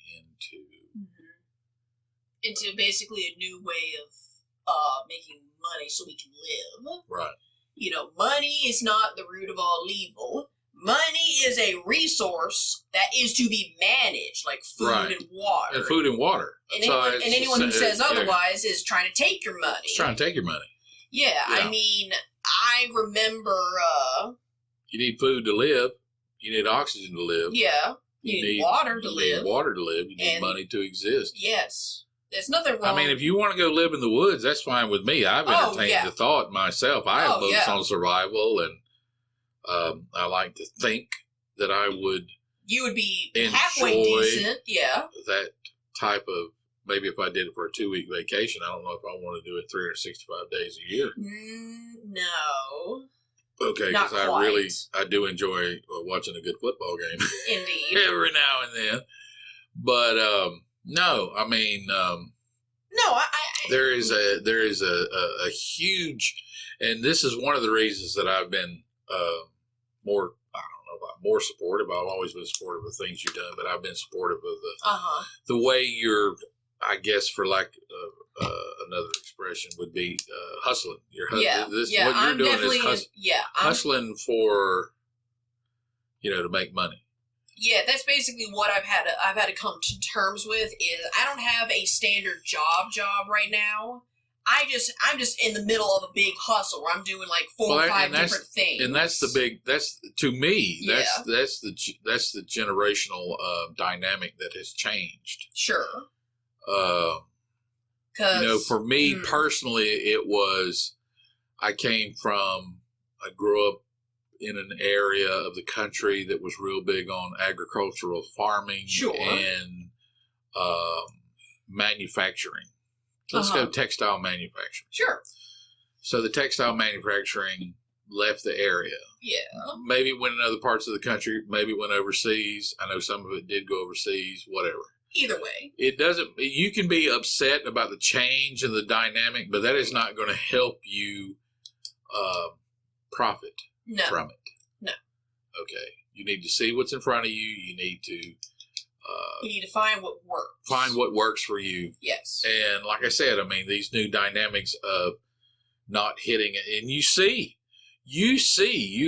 A: into basically a new way of making money so we can live. Right. Money is not the root of all evil. Money is a resource that is to be managed, like food and water.
B: And food and water.
A: And anyone who says otherwise is trying to take your money.
B: It's trying to take your money.
A: Yeah, I mean, I remember...
B: you need food to live. You need oxygen to live.
A: Yeah. You need water to live.
B: You need water to live. You need money to exist.
A: Yes. There's nothing wrong.
B: I mean, if you want to go live in the woods, that's fine with me. I've entertained the thought myself. I have books on survival, and I like to think that I would. You would be halfway decent, that type of. Maybe if I did it for a 2-week vacation, I don't know if I want to do it 365 days a year.
A: No.
B: Okay, because I do enjoy watching a good football game.
A: Indeed.
B: Every now and then. But, no, I mean, there is a huge, and this is one of the reasons that I've been more supportive. I've always been supportive of things you've done, but I've been supportive of the way you're, I guess, for lack of another expression, would be hustling. What you're doing is hustling for, to make money.
A: Yeah, that's basically what I've had to come to terms with. Is I don't have a standard job right now. I'm just in the middle of a big hustle where I'm doing like 4 or 5 different things.
B: And that's to me, that's the generational dynamic that has changed.
A: Sure.
B: For me personally, it was, I grew up in an area of the country that was real big on agricultural farming and manufacturing. Let's go textile manufacturing.
A: Sure.
B: So the textile manufacturing left the area.
A: Yeah.
B: Maybe it went in other parts of the country. Maybe it went overseas. I know some of it did go overseas, whatever.
A: Either way.
B: It doesn't, you can be upset about the change in the dynamic, but that is not going to help you profit from it.
A: No.
B: Okay. You need to see what's in front of you. You need to
A: find what works.
B: Find what works for you.
A: Yes.
B: And like I said, I mean, these new dynamics of not hitting it. And you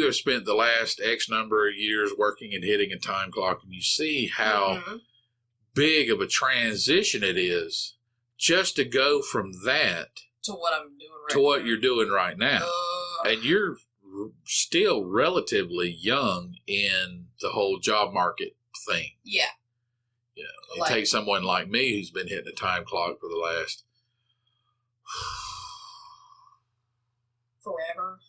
B: have spent the last X number of years working and hitting a time clock, and you see how big of a transition it is just to go from that
A: to what I'm doing
B: what you're doing right now. And you're still relatively young in the whole job market thing.
A: Yeah.
B: It takes someone like me who's been hitting a time clock for the last
A: forever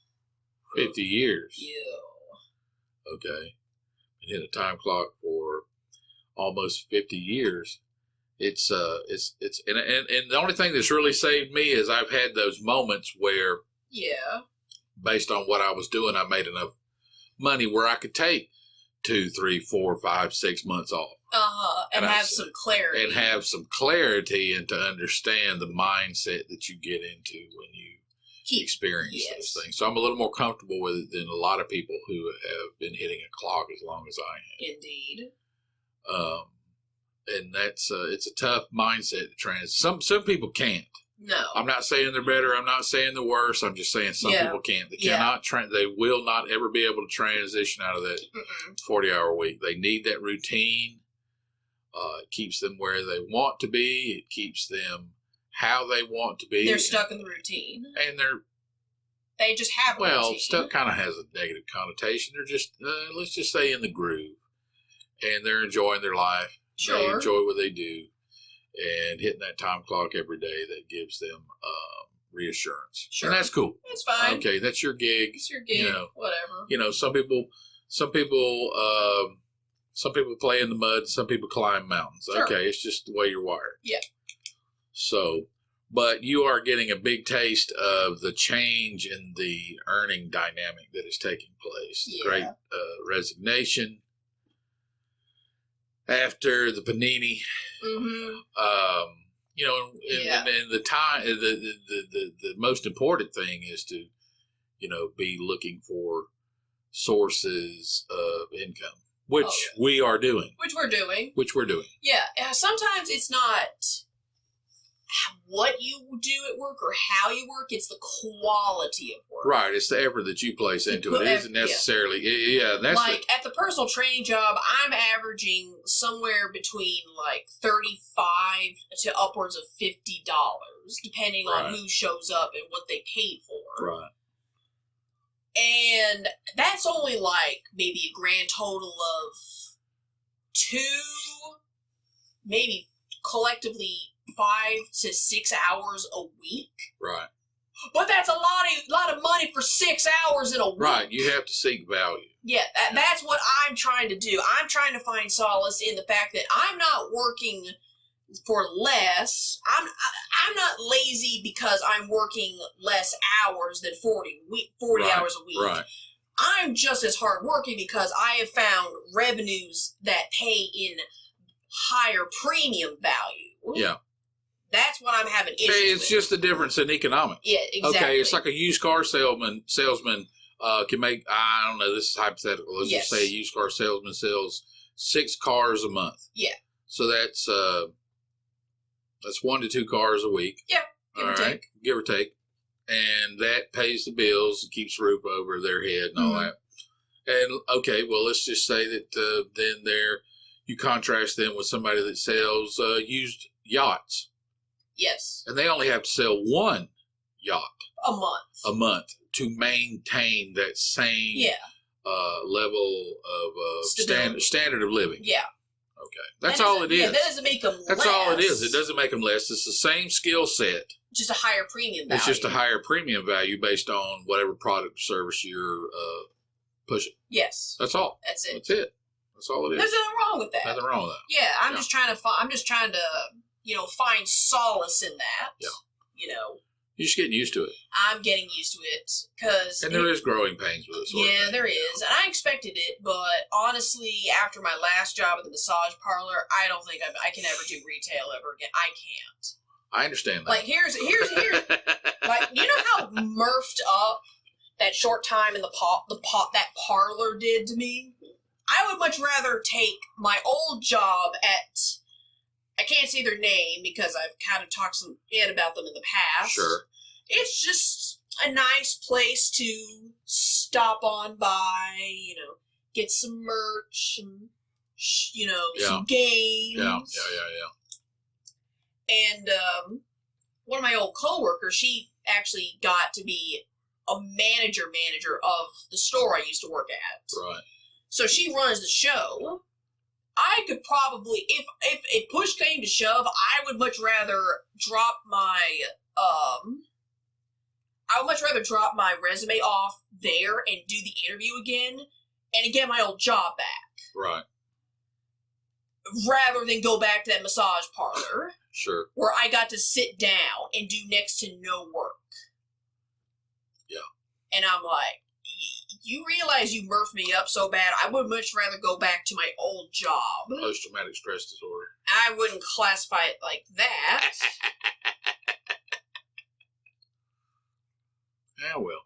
B: 50 years.
A: Yeah.
B: Okay. Been hitting a time clock for almost 50 years. It's and the only thing that's really saved me is I've had those moments where based on what I was doing, I made enough money where I could take 2, 3, 4, 5, 6 months off.
A: And have some clarity.
B: And have some clarity and to understand the mindset that you get into when you experience those things. So I'm a little more comfortable with it than a lot of people who have been hitting a clock as long as I have.
A: Indeed.
B: And that's it's a tough mindset to transition. Some people can't.
A: No.
B: I'm not saying they're better. I'm not saying they're worse. I'm just saying some people can't. They cannot. They will not ever be able to transition out of that 40-hour week. They need that routine. It keeps them where they want to be. It keeps them how they want to be.
A: They're stuck in the routine.
B: And
A: they just have a routine.
B: Stuck kind of has a negative connotation. They're just, let's just say, in the groove. And they're enjoying their life.
A: Sure.
B: They enjoy what they do. And hitting that time clock every day, that gives them reassurance.
A: Sure.
B: And that's cool.
A: It's fine.
B: Okay, that's your gig.
A: It's your gig. Whatever.
B: Some people play in the mud. Some people climb mountains.
A: Sure.
B: Okay, it's just the way you're wired.
A: Yeah.
B: So, but you are getting a big taste of the change in the earning dynamic that is taking place.
A: Yeah.
B: Great resignation after the Panini.
A: Mm-hmm.
B: And the time, the most important thing is to, be looking for sources of income, which we are doing.
A: Which we're doing. Yeah. Sometimes it's not what you do at work or how you work, it's the quality of work.
B: Right. It's the effort that you place into it. It isn't necessarily, that's
A: like at the personal training job, I'm averaging somewhere between like $35 to upwards of $50, depending on who shows up and what they paid for.
B: Right.
A: And that's only like maybe a grand total of 2, maybe collectively 5 to 6 hours a week.
B: Right.
A: But that's a lot of money for 6 hours in a week.
B: Right. You have to seek value.
A: Yeah, that's what I'm trying to do. I'm trying to find solace in the fact that I'm not working for less. I'm not lazy because I'm working less hours than 40 hours a week.
B: Right.
A: I'm just as hardworking because I have found revenues that pay in higher premium value.
B: Yeah.
A: That's what I'm having issues
B: It's
A: with.
B: just the difference in economics.
A: Yeah, exactly.
B: Okay, it's like a used car salesman can make, I don't know, this is hypothetical. Let's just say a used car salesman sells 6 cars a month.
A: Yeah.
B: So that's 1 to 2 cars a week.
A: Yeah,
B: give or take. And that pays the bills and keeps a roof over their head and all that. And, okay, well, let's just say that then you contrast them with somebody that sells used yachts.
A: Yes.
B: And they only have to sell 1 yacht.
A: A month.
B: To maintain that same level of standard of living.
A: Yeah.
B: Okay. That's all it is.
A: Yeah, that doesn't make them less.
B: That's all it is. It doesn't make them less. It's the same skill set.
A: Just a higher premium value.
B: It's just a higher premium value based on whatever product or service you're pushing.
A: Yes.
B: That's all.
A: That's it.
B: That's it. That's all it is.
A: There's nothing wrong with that.
B: Nothing wrong with that.
A: Yeah, I'm just trying to find solace in that.
B: Yeah.
A: You're
B: just getting used to it.
A: I'm getting used to it because
B: there is growing pains with it.
A: Yeah, there is, and I expected it. But honestly, after my last job at the massage parlor, I don't think I can ever do retail ever again. I can't.
B: I understand that.
A: Like here's like how murphed up that short time in that parlor did to me. I would much rather take my old job at. I can't say their name because I've kind of talked some shit about them in the past.
B: Sure.
A: It's just a nice place to stop on by, get some merch, and, some games.
B: Yeah.
A: And one of my old coworkers, she actually got to be a manager of the store I used to work at.
B: Right.
A: So she runs the show. I could probably, if push came to shove, I would much rather drop my resume off there and do the interview again and get my old job back.
B: Right.
A: Rather than go back to that massage parlor.
B: Sure.
A: Where I got to sit down and do next to no work.
B: Yeah.
A: And I'm like, you realize you murphed me up so bad, I would much rather go back to my old job.
B: Post-traumatic stress disorder.
A: I wouldn't classify it like that.
B: Yeah, well.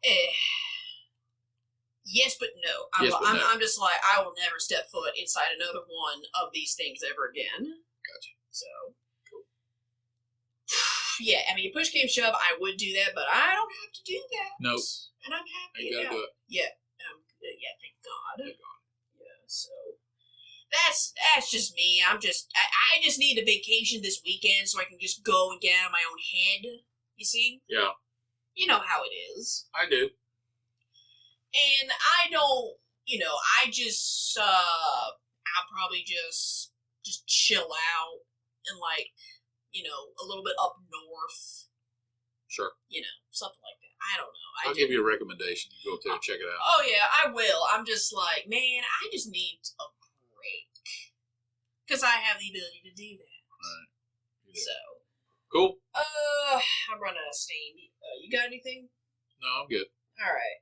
A: Yes, but no. I'm just like, I will never step foot inside another one of these things ever again.
B: Gotcha.
A: So. Cool. Yeah, I mean, push came shove, I would do that, but I don't have to do that.
B: Nope.
A: And I'm happy.
B: You gotta do it.
A: Yeah. Thank God. Yeah, so that's just me. I just need a vacation this weekend so I can just go and get out of my own head. You see?
B: Yeah.
A: You know how it is.
B: I do.
A: And I don't, I'll probably just chill out and a little bit up north.
B: Sure.
A: You know, something like that. I don't know.
B: I'll give you a recommendation. You go up there and check it out.
A: Oh, yeah, I will. I'm just like, man, I just need a break. Because I have the ability to do that.
B: Right.
A: So.
B: Cool.
A: I'm running out of steam. You got anything?
B: No, I'm good.
A: All right.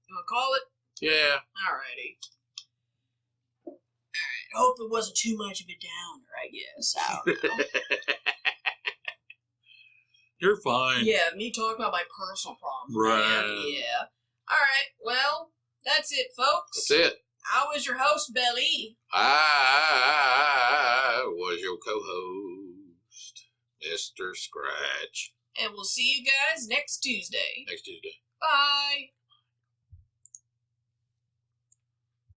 A: You want to call it?
B: Yeah.
A: All righty. All right. I hope it wasn't too much of a downer, I guess. I don't know.
B: You're fine.
A: Yeah, me talking about my personal problems.
B: Right.
A: Man. Yeah. All right. Well, that's it, folks.
B: That's it.
A: I was your host, Bel-E.
B: I was your co-host, Mr. Scratch.
A: And we'll see you guys next Tuesday.
B: Next Tuesday.
A: Bye.